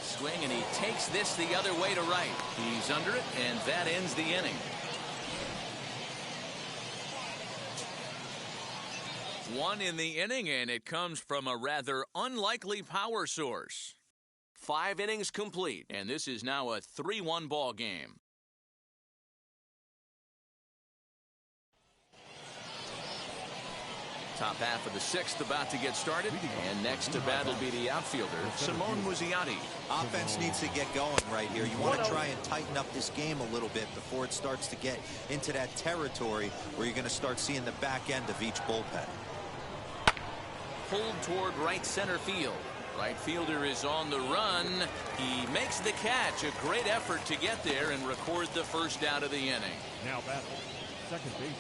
Swing, and he takes this the other way to right. He's under it, and that ends the inning. One in the inning, and it comes from a rather unlikely power source. 5 innings complete, and this is now a 3-1 ball game. Top half of the 6th about to get started, and next to bat will be the outfielder, Simone Muzziotti. Offense needs to get going right here. You want to try and tighten up this game a little bit before it starts to get into that territory where you're going to start seeing the back end of each bullpen. Pulled toward right center field. Right fielder is on the run. He makes the catch. A great effort to get there and record the first out of the inning. Now batting, second baseman.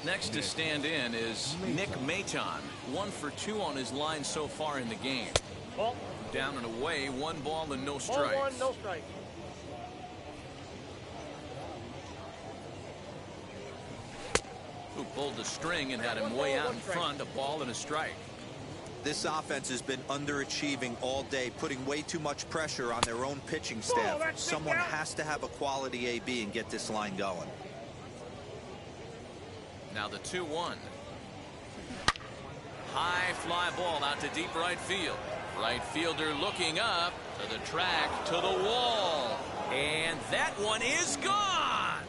Next to stand in is Nick Maton. 1 for 2 on his line so far in the game. Ball. Down and away, 1 ball and no Ball strikes. 1, no strike. Who pulled the string and had him way out in front. A ball and a strike. This offense has been underachieving all day, putting way too much pressure on their own pitching staff. Someone has to have a quality AB and get this line going. Now the 2-1. High fly ball out to deep right field. Right fielder looking up to the track, to the wall. And that one is gone.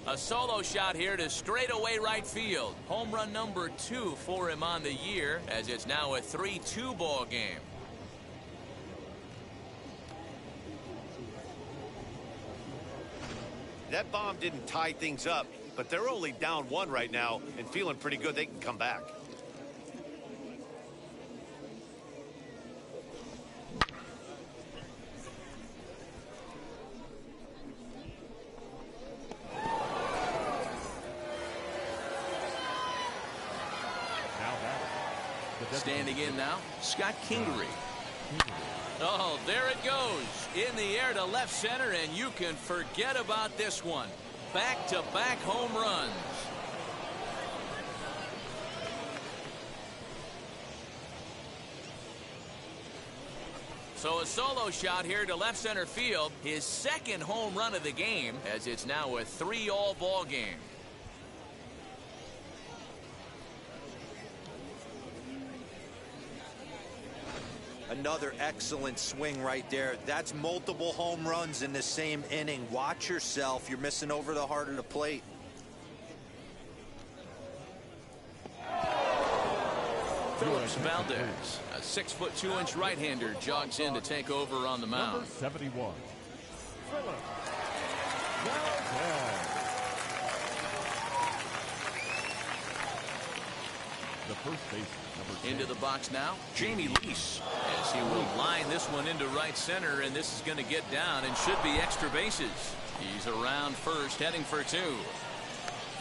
A solo shot here to straightaway right field. Home run number 2 for him on the year, as it's now a 3-2 ball game. That bomb didn't tie things up, but they're only down 1 right now and feeling pretty good they can come back. Standing in now, Scott Kingery. Oh, there it goes. In the air to left center, and you can forget about this one. Back-to-back home runs. So a solo shot here to left center field. His second home run of the game, as it's now a 3-all ball game. Another excellent swing right there. That's multiple home runs in the same inning. Watch yourself. You're missing over the heart of the plate. Phillips Valdez, a 6'2" right-hander, jogs in to take over on the mound. Number 71. Phillips Valdez. The first baseman, number 10. Into the box now, Jamie Lease, as he will line this one into right center, and this is going to get down and should be extra bases. He's around first, heading for 2.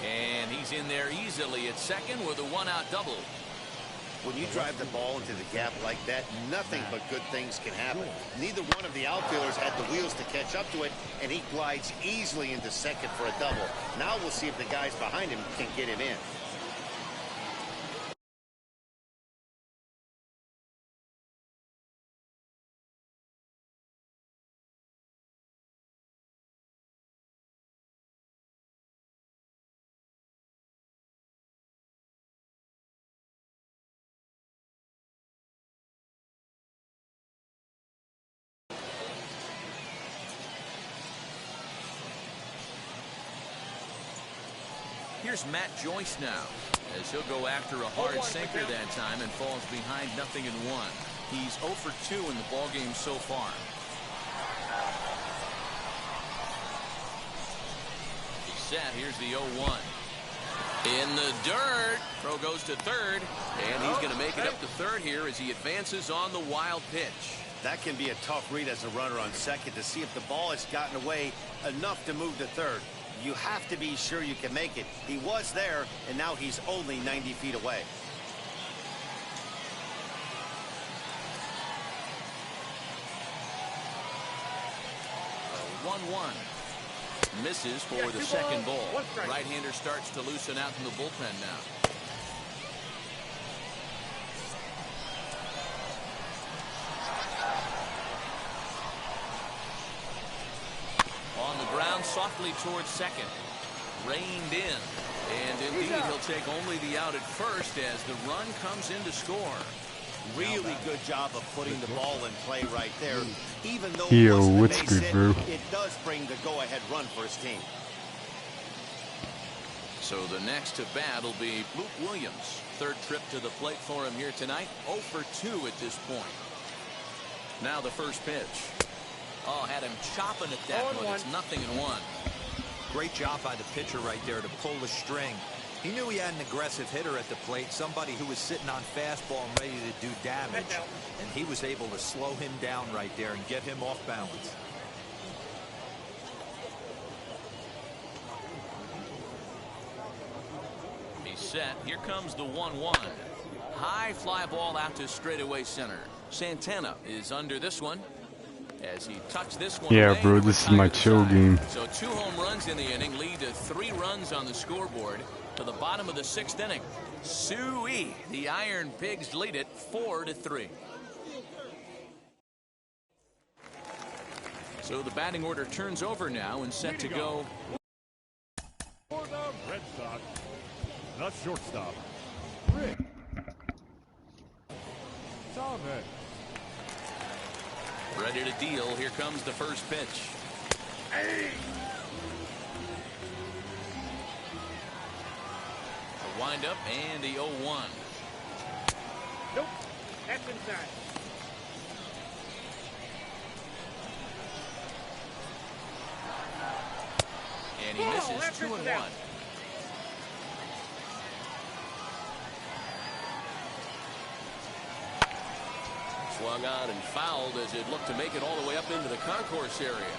And he's in there easily at second with a 1-out double. When you drive the ball into the gap like that, nothing but good things can happen. Neither one of the outfielders had the wheels to catch up to it, and he glides easily into second for a double. Now we'll see if the guys behind him can get him in. Here's Matt Joyce now, as he'll go after a hard sinker that time and falls behind 0-1. He's 0 for 2 in the ballgame so far. He's set. Here's the 0-1. In the dirt. Throw goes to third, and he's going to make it up to third here as he advances on the wild pitch. That can be a tough read as a runner on second to see if the ball has gotten away enough to move to third. You have to be sure you can make it. He was there, and now he's only 90 feet away. A 1-1. Misses for the second ball. Right-hander starts to loosen out from the bullpen now. On the ground, softly towards second. Reined in. And indeed, he'll take only the out at first as the run comes in to score. Really good job of putting the ball in play right there. Even though Yo, it wasn't a what's base good, hit, bro? it does bring the go-ahead run for his team. So the next to bat will be Luke Williams. Third trip to the plate for him here tonight. 0 for 2 at this point. Now the first pitch. Oh, had him chopping at that one. It's 0-1. Great job by the pitcher right there to pull the string. He knew he had an aggressive hitter at the plate, somebody who was sitting on fastball and ready to do damage, and he was able to slow him down right there and get him off balance. He's set. Here comes the 1-1. High fly ball out to straightaway center. Santana is under this one. As he tucks this one. Yeah, bro, this is my chill game. So 2 home runs in the inning lead to 3 runs on the scoreboard to the bottom of the 6th inning. Suey, the Iron Pigs lead it 4-3. So the batting order turns over now and set to go. For the Red Sox, the shortstop, Rick Thomas. Ready to deal. Here comes the first pitch. Hey. A windup and the 0-1. Nope. That's inside. And he misses 2-1. Swung out and fouled as it looked to make it all the way up into the concourse area.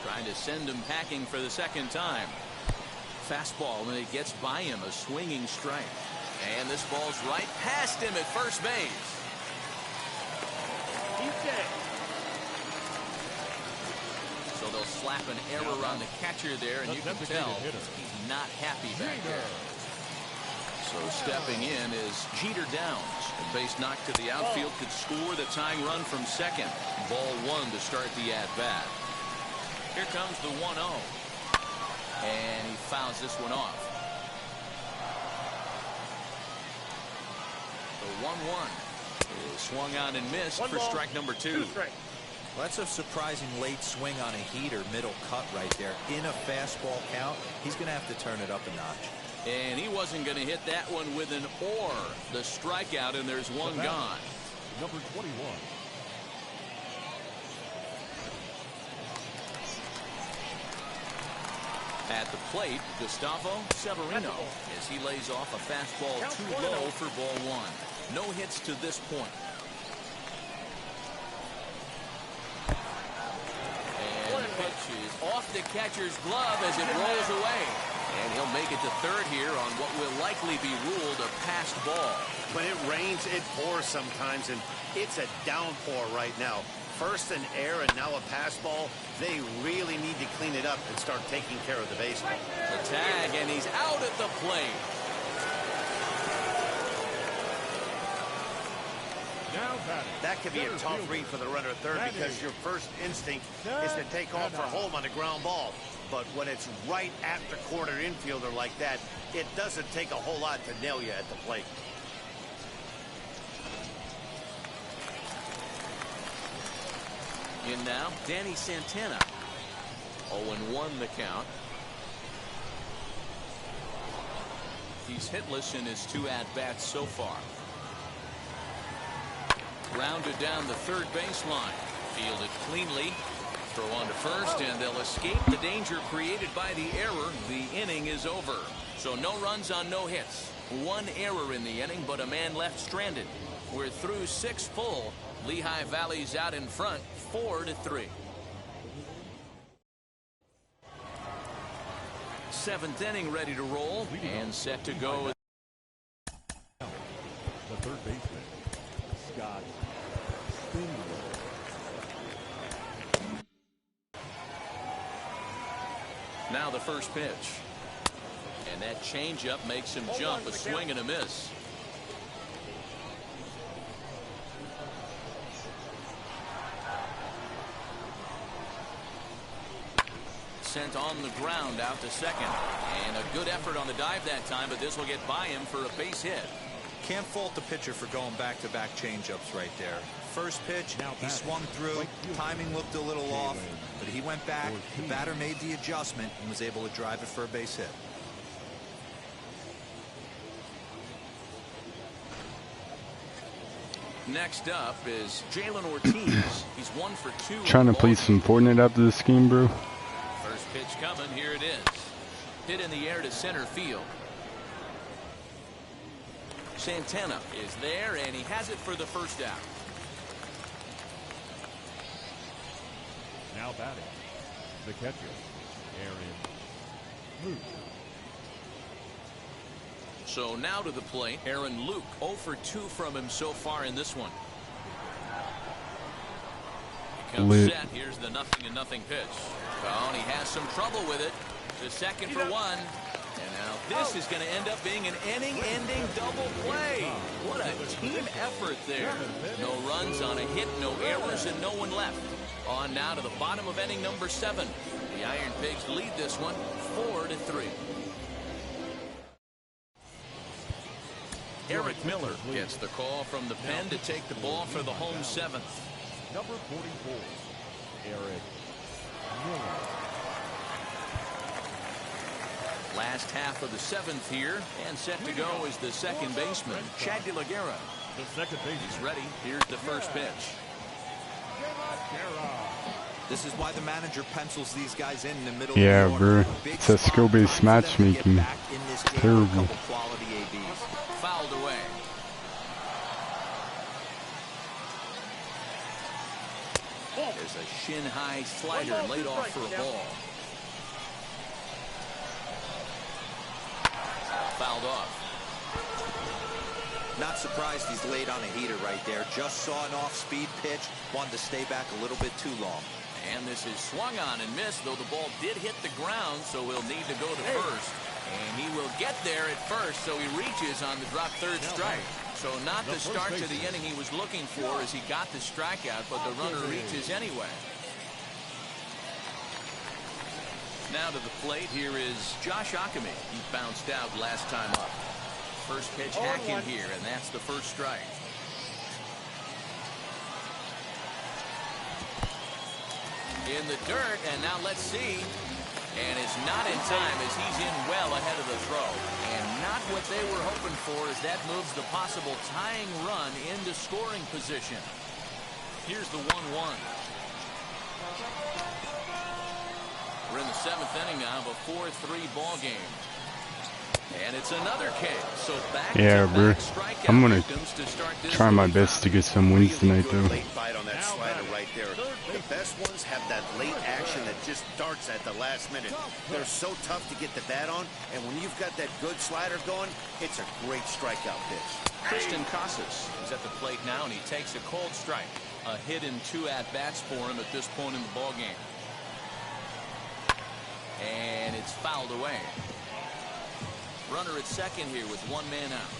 Trying to send him packing for the second time. Fastball, when it gets by him, a swinging strike. And this ball's right past him at first base. He's dead. So they'll slap an error on the catcher there, and you can tell he's not happy back there. So stepping in is Jeter Downs. A base knock to the outfield could score the tying run from second. Ball one to start the at-bat. Here comes the 1-0. And he fouls this one off. The 1-1 is swung on and missed for strike number 2. Well, that's a surprising late swing on a heater, middle cut right there. In a fastball count, he's going to have to turn it up a notch. And he wasn't going to hit that one with an or. The strikeout, and there's one gone. Number 21. At the plate, Gustavo Severino, as he lays off a fastball too low for ball one. No hits to this point. And the pitch is off the catcher's glove as it rolls away. And he'll make it to third here on what will likely be ruled a passed ball. When it rains, it pours sometimes, and it's a downpour right now. First an error and now a pass ball. They really need to clean it up and start taking care of the baseman. The tag, and he's out at the plate. That could be a tough read for the runner at third because your first instinct is to take off for home on a ground ball. But when it's right at the corner infielder like that, it doesn't take a whole lot to nail you at the plate. In now, Danny Santana. 0-1 the count. He's hitless in his 2 at-bats so far. Grounded down the third baseline. Fielded cleanly. Throw on to first, and they'll escape the danger created by the error. The inning is over. So no runs on no hits. 1 error in the inning, but a man left stranded. We're through 6 full. Lehigh Valley's out in front, 4-3. 7th inning ready to roll and set to go. The third baseman, Scott Spindler. Now the first pitch. And that changeup makes him jump. A swing and a miss. Sent on the ground out to second. And a good effort on the dive that time, but this will get by him for a base hit. Can't fault the pitcher for going back-to-back changeups right there. First pitch, he swung through. Timing looked a little off, but he went back. The batter made the adjustment and was able to drive it for a base hit. Next up is Jalen Ortiz. He's 1 for 2. Trying to play some Fortnite after this game, bro. First pitch coming. Here it is. Hit in the air to center field. Santana is there, and he has it for the first out. Now batting, the catcher, Aaron Luke. So now to the plate, Aaron Luke. 0 for 2 from him so far in this one. He comes set. Here's the 0-0 pitch. Oh, and he has some trouble with it. To second for 1. And now this is going to end up being an inning-ending double play. What a team effort there. No runs on a hit, no errors, and no one left. On now to the bottom of inning number 7. The Iron Pigs lead this one 4-3. Eric Miller gets the call from the pen to take the ball for the home 7th. Number 44, Eric Miller. Last half of the 7th here, and set to go is the second baseman, Chad De La Guerra. The second baseman. He's ready. Here's the first pitch. This is why the manager pencils these guys in the middle. Yeah, of the order. bro. It's a skill-based matchmaking. Terrible. Fouled away. There's a shin-high slider laid off for a ball. Fouled off. Not surprised he's laid on a heater right there. Just saw an off-speed pitch. Wanted to stay back a little bit too long. And this is swung on and missed, though the ball did hit the ground, so he'll need to go to first. And he will get there at first, so he reaches on the drop third strike. So not the start to the inning he was looking for as he got the strikeout, but the runner reaches anyway. Now to the plate, here is Josh Akame. He bounced out last time up. First pitch hacking here, and that's the first strike. In the dirt, and now let's see. And it's not in time as he's in well ahead of the throw. And not what they were hoping for as that moves the possible tying run into scoring position. Here's the 1-1. We're in the 7th inning now of a 4-3 ball game. And it's another K. So back yeah, bro. I'm gonna try my best to get some wins tonight, though. Late bite on that slider right there. The best ones have that late action that just darts at the last minute. They're so tough to get the bat on, and when you've got that good slider going, it's a great strikeout pitch. Tristan Casas is at the plate now, and he takes a cold strike. A hit in 2 at-bats for him at this point in the ball game. And it's fouled away. Runner at second here with 1 man out.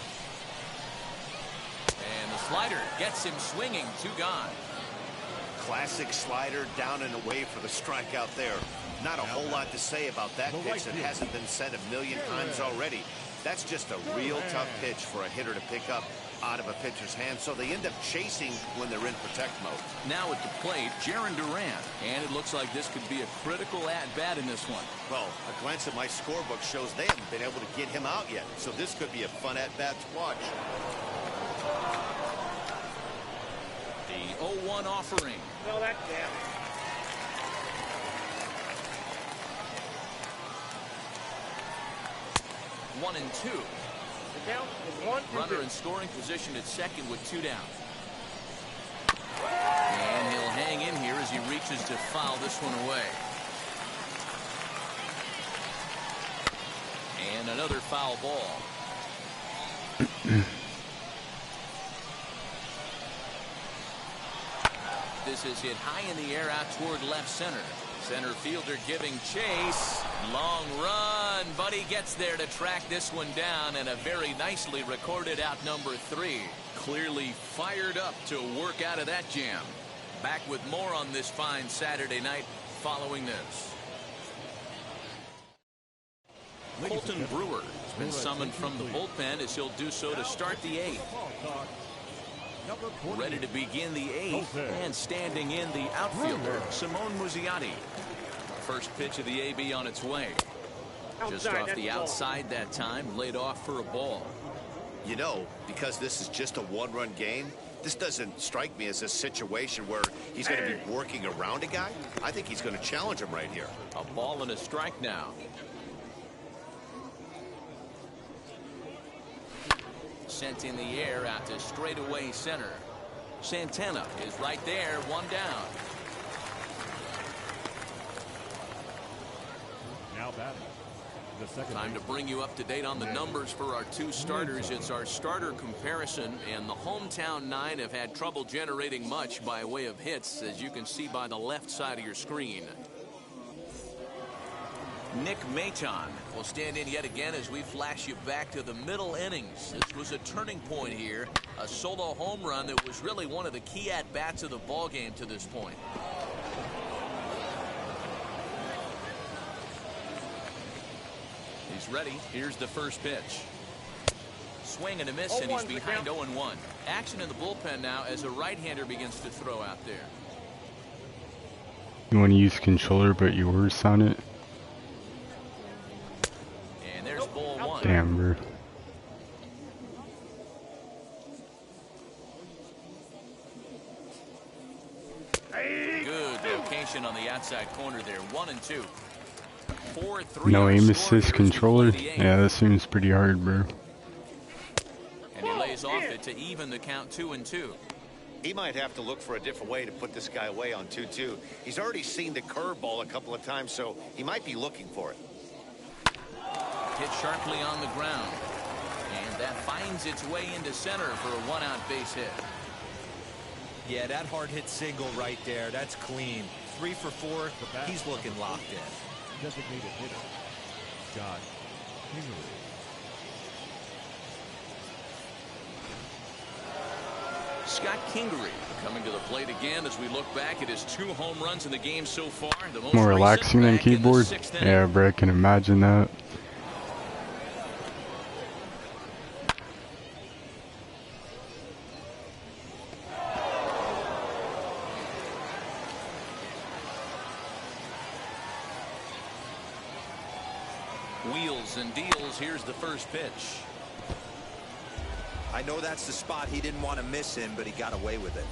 And the slider gets him swinging. 2 gone. Classic slider down and away for the strikeout there. Not a whole lot to say about that pitch that hasn't been said a million times already. That's just a real tough pitch for a hitter to pick up out of a pitcher's hand, so they end up chasing when they're in protect mode. Now at the plate, Jarren Duran, and it looks like this could be a critical at-bat in this one. Well, a glance at my scorebook shows they haven't been able to get him out yet, so this could be a fun at-bat to watch. The 0-1 offering. No, that's damn. 1-2. Runner in scoring position at second with 2 down. And he'll hang in here as he reaches to foul this one away. And another foul ball. This is hit high in the air out toward left center. Center fielder giving chase. Long run, but he gets there to track this one down, and a very nicely recorded out number 3. Clearly fired up to work out of that jam. Back with more on this fine Saturday night following this. Colton Brewer has been summoned from the bullpen as he'll do so to start the 8th. Ready to begin the 8th, and standing in the outfielder, Simone Muzziotti. First pitch of the AB on its way. Just off the outside that time, laid off for a ball. You know, because this is just a 1-run game, this doesn't strike me as a situation where he's going to be working around a guy. I think he's going to challenge him right here. A ball and a strike now. Sent in the air out to straightaway center. Santana is right there, 1 down. Now batting. Time to bring you up to date on the numbers for our 2 starters. It's our starter comparison, and the hometown 9 have had trouble generating much by way of hits, as you can see by the left side of your screen. Nick Maton will stand in yet again as we flash you back to the middle innings. This was a turning point here, a solo home run that was really one of the key at-bats of the ball game to this point. He's ready. Here's the first pitch. Swing and a miss, and he's behind 0-1. Action in the bullpen now as a right-hander begins to throw out there. You want to use controller, but yours on it? And there's ball 1. Damn, bro. Good location on the outside corner there. 1-2. 4-3. No aim assist controller? Yeah, that seems pretty hard, bro. And he lays off it to even the count 2-2. He might have to look for a different way to put this guy away on 2-2. He's already seen the curveball a couple of times, so he might be looking for it. Hit sharply on the ground. And That finds its way into center for a one-out base hit. Yeah, that hard hit single right there. That's clean. 3 for 4. He's looking locked in. Designated hitter, Scott Kingery. Scott Kingery coming to the plate again as we look back at his 2 home runs in the game so far. The most More relaxing than keyboard. Yeah, bro, I can imagine that. Wheels and deals. Here's the first pitch. I know that's the spot he didn't want to miss in, but he got away with it.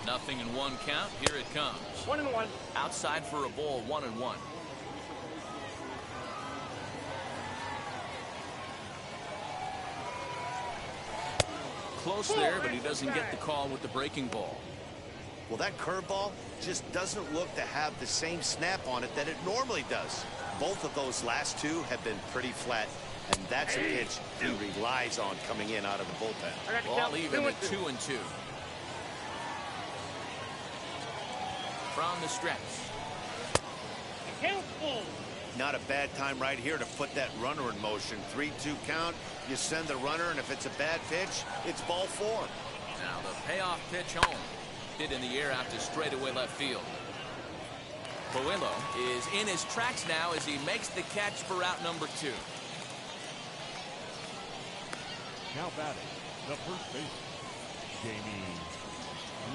Nothing in 1 count. Here it comes. 1-1. Outside for a ball. 1-1. Close there, but he doesn't get the call with the breaking ball. Well, that curveball just doesn't look to have the same snap on it that it normally does. Both of those last 2 have been pretty flat, and that's a pitch he relies on coming in out of the bullpen. Ball even at 2-2. From the stretch. Not a bad time right here to put that runner in motion. 3-2 count. You send the runner, and if it's a bad pitch, it's ball 4. Now the payoff pitch home. Hit in the air out to straightaway left field. Buello is in his tracks now as he makes the catch for out number 2. Now batting, the first baseman, Jamie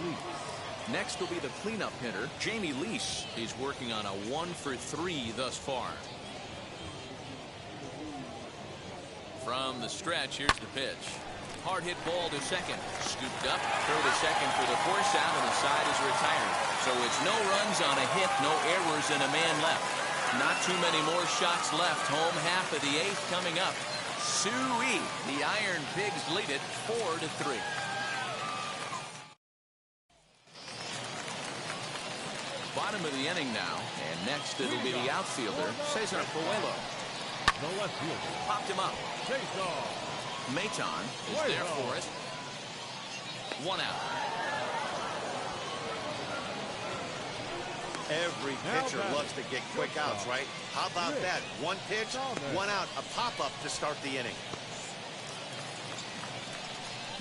Lease. Next will be the cleanup hitter, Jamie Lease. He's working on a 1 for 3 thus far. From the stretch, here's the pitch. Hard hit ball to second. Scooped up. Throw to second for the force out, and the side is retired. So it's no runs on a hit, no errors, and a man left. Not too many more shots left. Home half of the 8th coming up. Sui. The Iron Pigs lead it 4-3. Bottom of the inning now, and next it'll be the outfielder, Cesar Buello. The left fielder. Popped him up. Cesar. Maton is there for it. 1 out. Every pitcher loves to get quick outs, right? How about that? 1 pitch, 1 out, a pop-up to start the inning.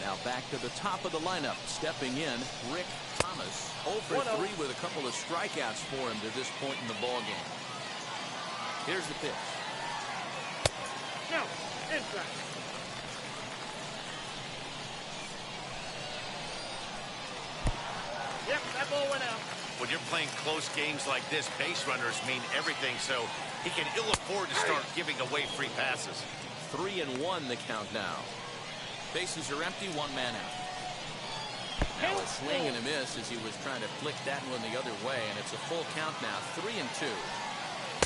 Now back to the top of the lineup. Stepping in, Rick Thomas. 0 for 3 with a couple of strikeouts for him to this point in the ballgame. Here's the pitch. No, inside. Yep, that ball went out. When you're playing close games like this, base runners mean everything, so he can ill afford to start giving away free passes. 3-1 the count now. Bases are empty, 1 man out. Now a swing and a miss as he was trying to flick that one the other way, and it's a full count now, 3-2.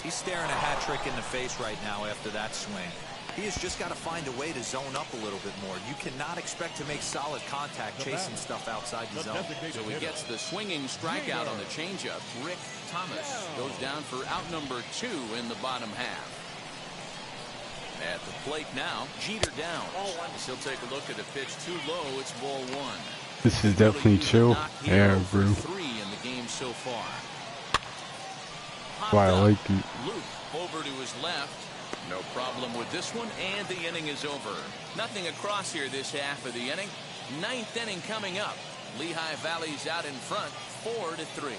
He's staring a hat trick in the face right now after that swing. He has just got to find a way to zone up a little bit more. You cannot expect to make solid contact chasing stuff outside the zone. So he gets the swinging strikeout on the changeup. Rick Thomas goes down for out number 2 in the bottom half. At the plate now, Jeter down. As he'll take a look at a pitch too low. It's ball 1. This is definitely chill. Yeah, bro. 3 in the game so far. Why I like it. Luke over to his left. No problem with this one, and the inning is over. Nothing across here this half of the inning. 9th inning coming up. Lehigh Valley's out in front, 4-3.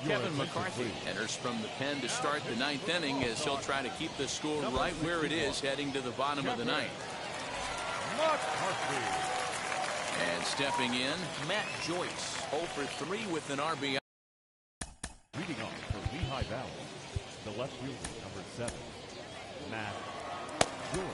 Kevin McCarthy enters from the pen to start the 9th inning as he'll try to keep the score right where it is heading to the bottom of the 9th. And stepping in, Matt Joyce, 0 for 3 with an RBI. Leading off for Lehigh Valley, the left fielder, number 7, Matt Joyce.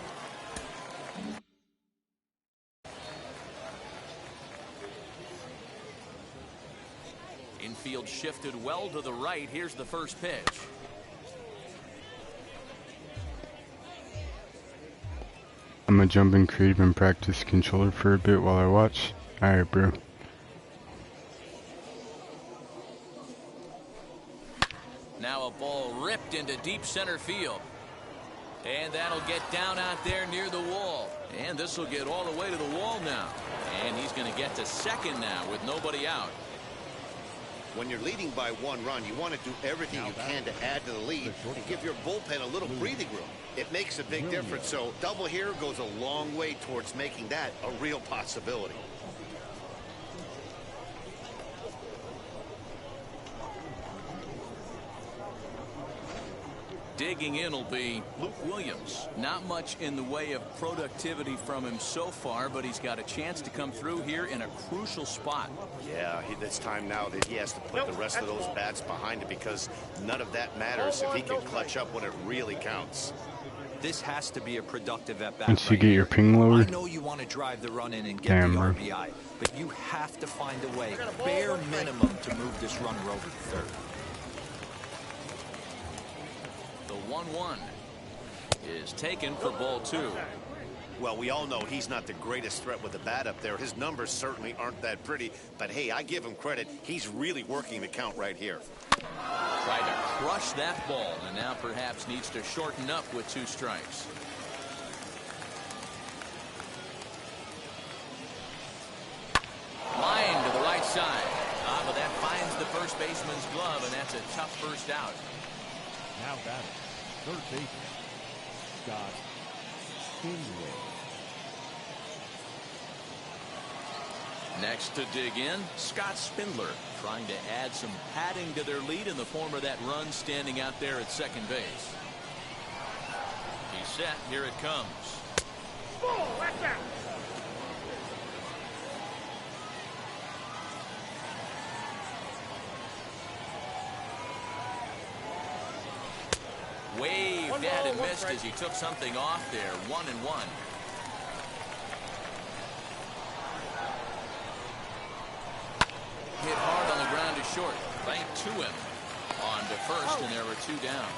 Infield shifted well to the right. Here's the first pitch. I'm gonna jump in creative and practice controller for a bit while I watch. Alright, bro. ball ripped into deep center field. And that'll get down out there near the wall. And this will get all the way to the wall now. And he's going to get to second now with nobody out. When you're leading by 1 run, you want to do everything you can to add to the lead and give your bullpen a little breathing room. It makes a big difference. So double here goes a long way towards making that a real possibility. Digging in will be Luke Williams. Not much in the way of productivity from him so far, but he's got a chance to come through here in a crucial spot. Yeah, it's time now that he has to put the rest of those bats behind it, because none of that matters if he can clutch up when it really counts. This has to be a productive at-bat. Once you get your ping lower. I know you want to drive the run in and get the RBI, but you have to find a way, bare minimum, to move this runner over to third. The 1-1 is taken for ball 2. Well, we all know he's not the greatest threat with the bat up there. His numbers certainly aren't that pretty, but hey, I give him credit. He's really working the count right here. Tried to crush that ball, and now perhaps needs to shorten up with 2 strikes. Line to the right side. But that finds the first baseman's glove, and that's a tough first out. Now batting, third baseman, Scott Spindler. Next to dig in, Scott Spindler, trying to add some padding to their lead in the form of that run standing out there at second base. He's set. Here it comes. Oh, that's out. Waved at and missed as he took something off there. 1-1. Hit hard on the ground to short. Banked to him. On to first, and there were 2 down.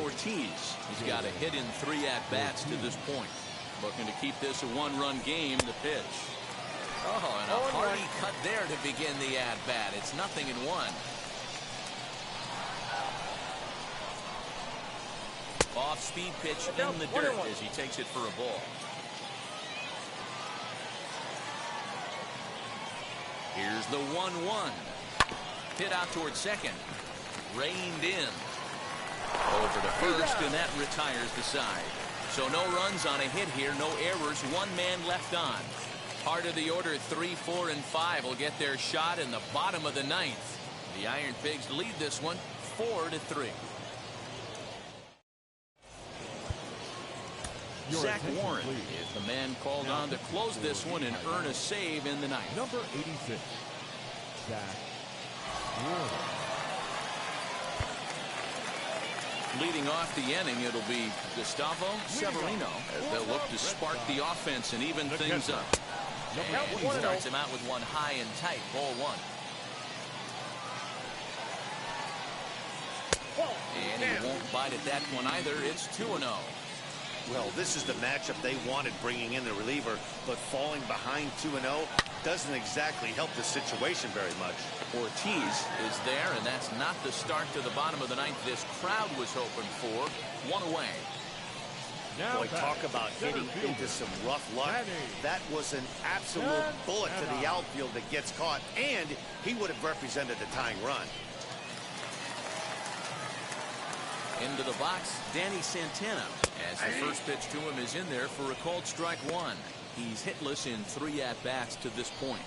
Ortiz has got a hit in 3 at-bats to this point. Looking to keep this a 1-run game. The pitch. Oh, and a hearty cut there to begin the at-bat. It's 0-1. Off-speed pitch in the dirt as he takes it for a ball. Here's the 1-1. Hit out towards second. Reined in. Over to first, and that retires the side. So no runs on a hit here, no errors, 1 man left on. Part of the order, 3, 4, and 5 will get their shot in the bottom of the 9th. The Iron Pigs lead this one 4-3. Zach Warren is the man called on to close this one and earn a save in the 9th. Number 86, Zach Warren. Leading off the inning, it'll be Gustavo Severino as they'll look to spark the offense and even things up. And he starts him out with one high and tight. Ball 1. And he won't bite at that one either. It's 2-0. Well, this is the matchup they wanted, bringing in the reliever, but falling behind 2-0 doesn't exactly help the situation very much. Ortiz is there, and that's not the start to the bottom of the 9th this crowd was hoping for. 1 away. Boy, talk about hitting into some rough luck. That was an absolute bullet to the outfield that gets caught, and he would have represented the tying run. Into the box, Danny Santana, as the first pitch to him is in there for a called strike 1. He's hitless in 3 at-bats to this point.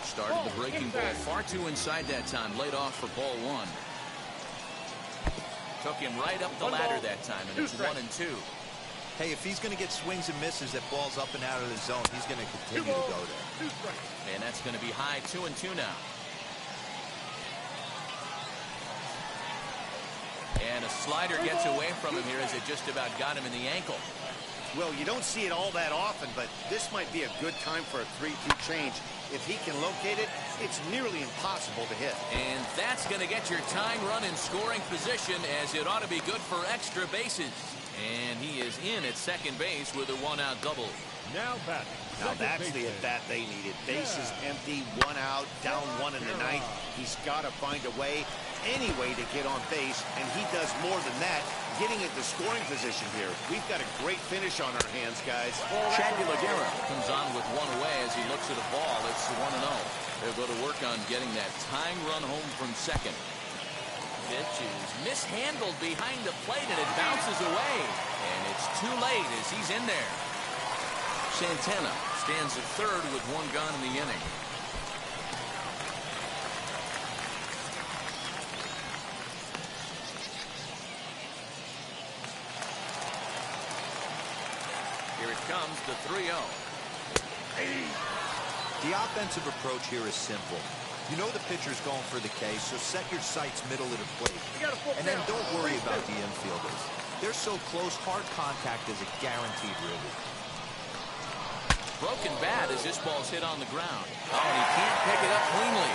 Started the breaking ball far too inside that time. Laid off for ball 1. Took him right up the ladder that time, and it's 1-2. Hey, if he's going to get swings and misses at balls up and out of the zone, he's going to continue to go there. And that's going to be high. 2-2 now. And a slider gets away from him here as it just about got him in the ankle. Well, you don't see it all that often, but this might be a good time for a 3-2 change. If he can locate it, it's nearly impossible to hit. And that's going to get your tying run in scoring position, as it ought to be good for extra bases. And he is in at second base with a one-out double. Now batting. Now that's the at-bat they needed. Bases empty, one out, down one in the ninth. He's got to find a way, any way to get on base, and he does more than that, getting into scoring position here. We've got a great finish on our hands, guys. Shaggy-Laguerra comes on with one away as he looks at a ball. It's 1-0. They'll go to work on getting that tying run home from second. Pitch is mishandled behind the plate, and it bounces away. And it's too late as he's in there. Santana stands at third with one gone in the inning. Here it comes, the 3-0. The offensive approach here is simple. You know the pitcher's going for the K, so set your sights middle of the plate. And then don't worry about the infielders. They're so close, hard contact is a guaranteed release. Broken bat as this ball's hit on the ground. Oh, and he can't pick it up cleanly.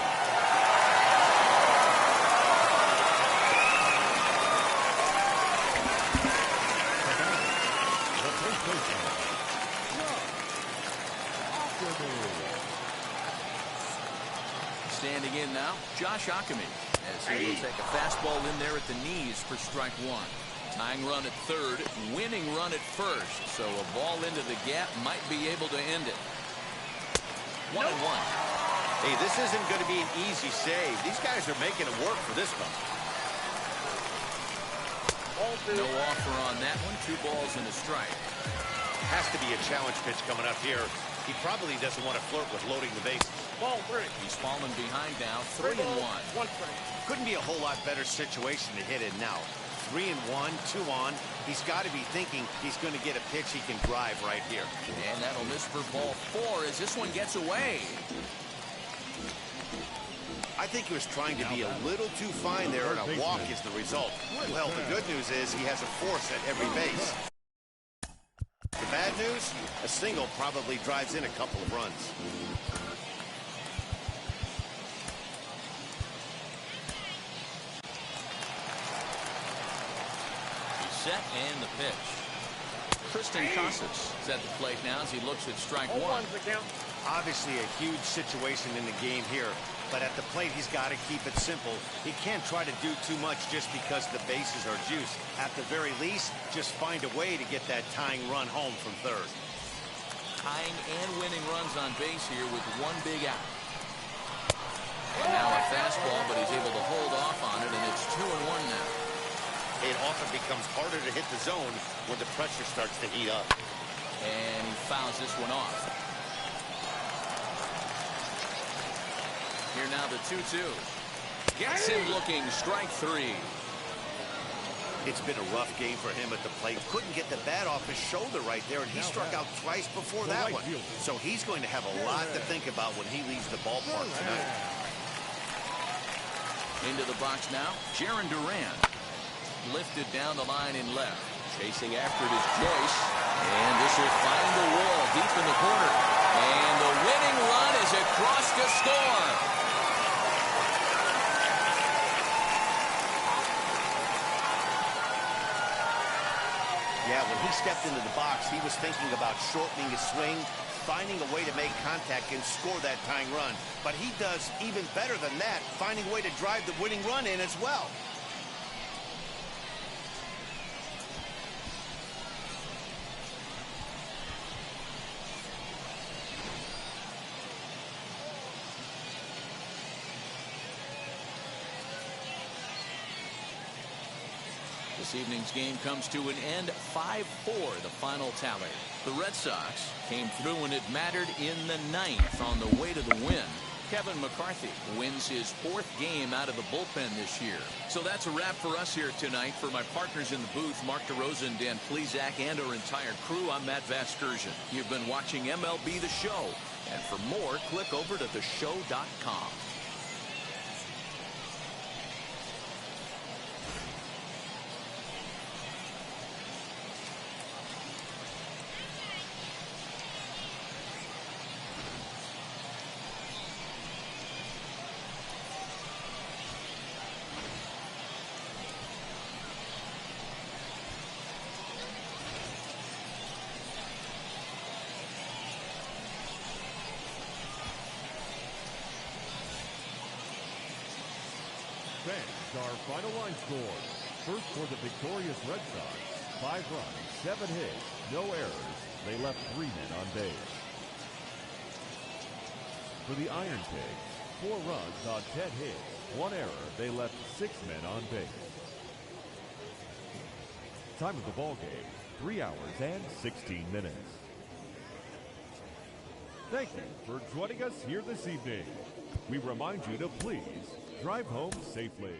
Standing in now, Josh Ockamy, as he will take a fastball in there at the knees for strike one. Tying run at third, winning run at first, so a ball into the gap might be able to end it. 1-1. Hey, this isn't going to be an easy save. These guys are making it work for this one. No offer on that one. 2 balls and a strike. Has to be a challenge pitch coming up here. He probably doesn't want to flirt with loading the bases. Ball 3. He's fallen behind now, 3-1. 1 strike. Couldn't be a whole lot better situation to hit it now. 3-1, 2 on. He's got to be thinking he's going to get a pitch he can drive right here. And that'll miss for ball 4 as this one gets away. I think he was trying to be a little too fine there, and a walk is the result. Well, the good news is he has a force at every base. The bad news, a single probably drives in a couple of runs. Set and the pitch. Tristan Casas is at the plate now as he looks at strike one. Obviously a huge situation in the game here, but at the plate he's got to keep it simple. He can't try to do too much just because the bases are juiced. At the very least, just find a way to get that tying run home from third. Tying and winning runs on base here with one big out. And now a fastball, but he's able to hold off on it, and it's 2-1 now. It often becomes harder to hit the zone when the pressure starts to heat up. And he fouls this one off. Here now the 2-2. Gets him looking, strike 3. It's been a rough game for him at the plate. Couldn't get the bat off his shoulder right there, and he struck out twice before that one. So he's going to have a lot to think about when he leaves the ballpark tonight. Into the box now, Jarren Duran. Lifted down the line in left. Chasing after it is Joyce. And this will find the wall deep in the corner. And the winning run is across to score. Yeah, when he stepped into the box, he was thinking about shortening his swing, finding a way to make contact and score that tying run. But he does even better than that, finding a way to drive the winning run in as well. This evening's game comes to an end, 5-4, the final tally. The Red Sox came through when it mattered in the ninth on the way to the win. Kevin McCarthy wins his 4th game out of the bullpen this year. So that's a wrap for us here tonight. For my partners in the booth, Mark DeRosa, Dan Plesac, and our entire crew, I'm Matt Vasgersian. You've been watching MLB The Show. And for more, click over to theshow.com. fans, our final line score. First for the victorious Red Sox, 5 runs, 7 hits, no errors. They left 3 men on base. For the Iron Pigs, 4 runs on 10 hits, 1 error. They left 6 men on base. Time of the ball game, 3 hours and 16 minutes. Thank you for joining us here this evening. We remind you to please drive home safely.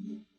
Mm-hmm.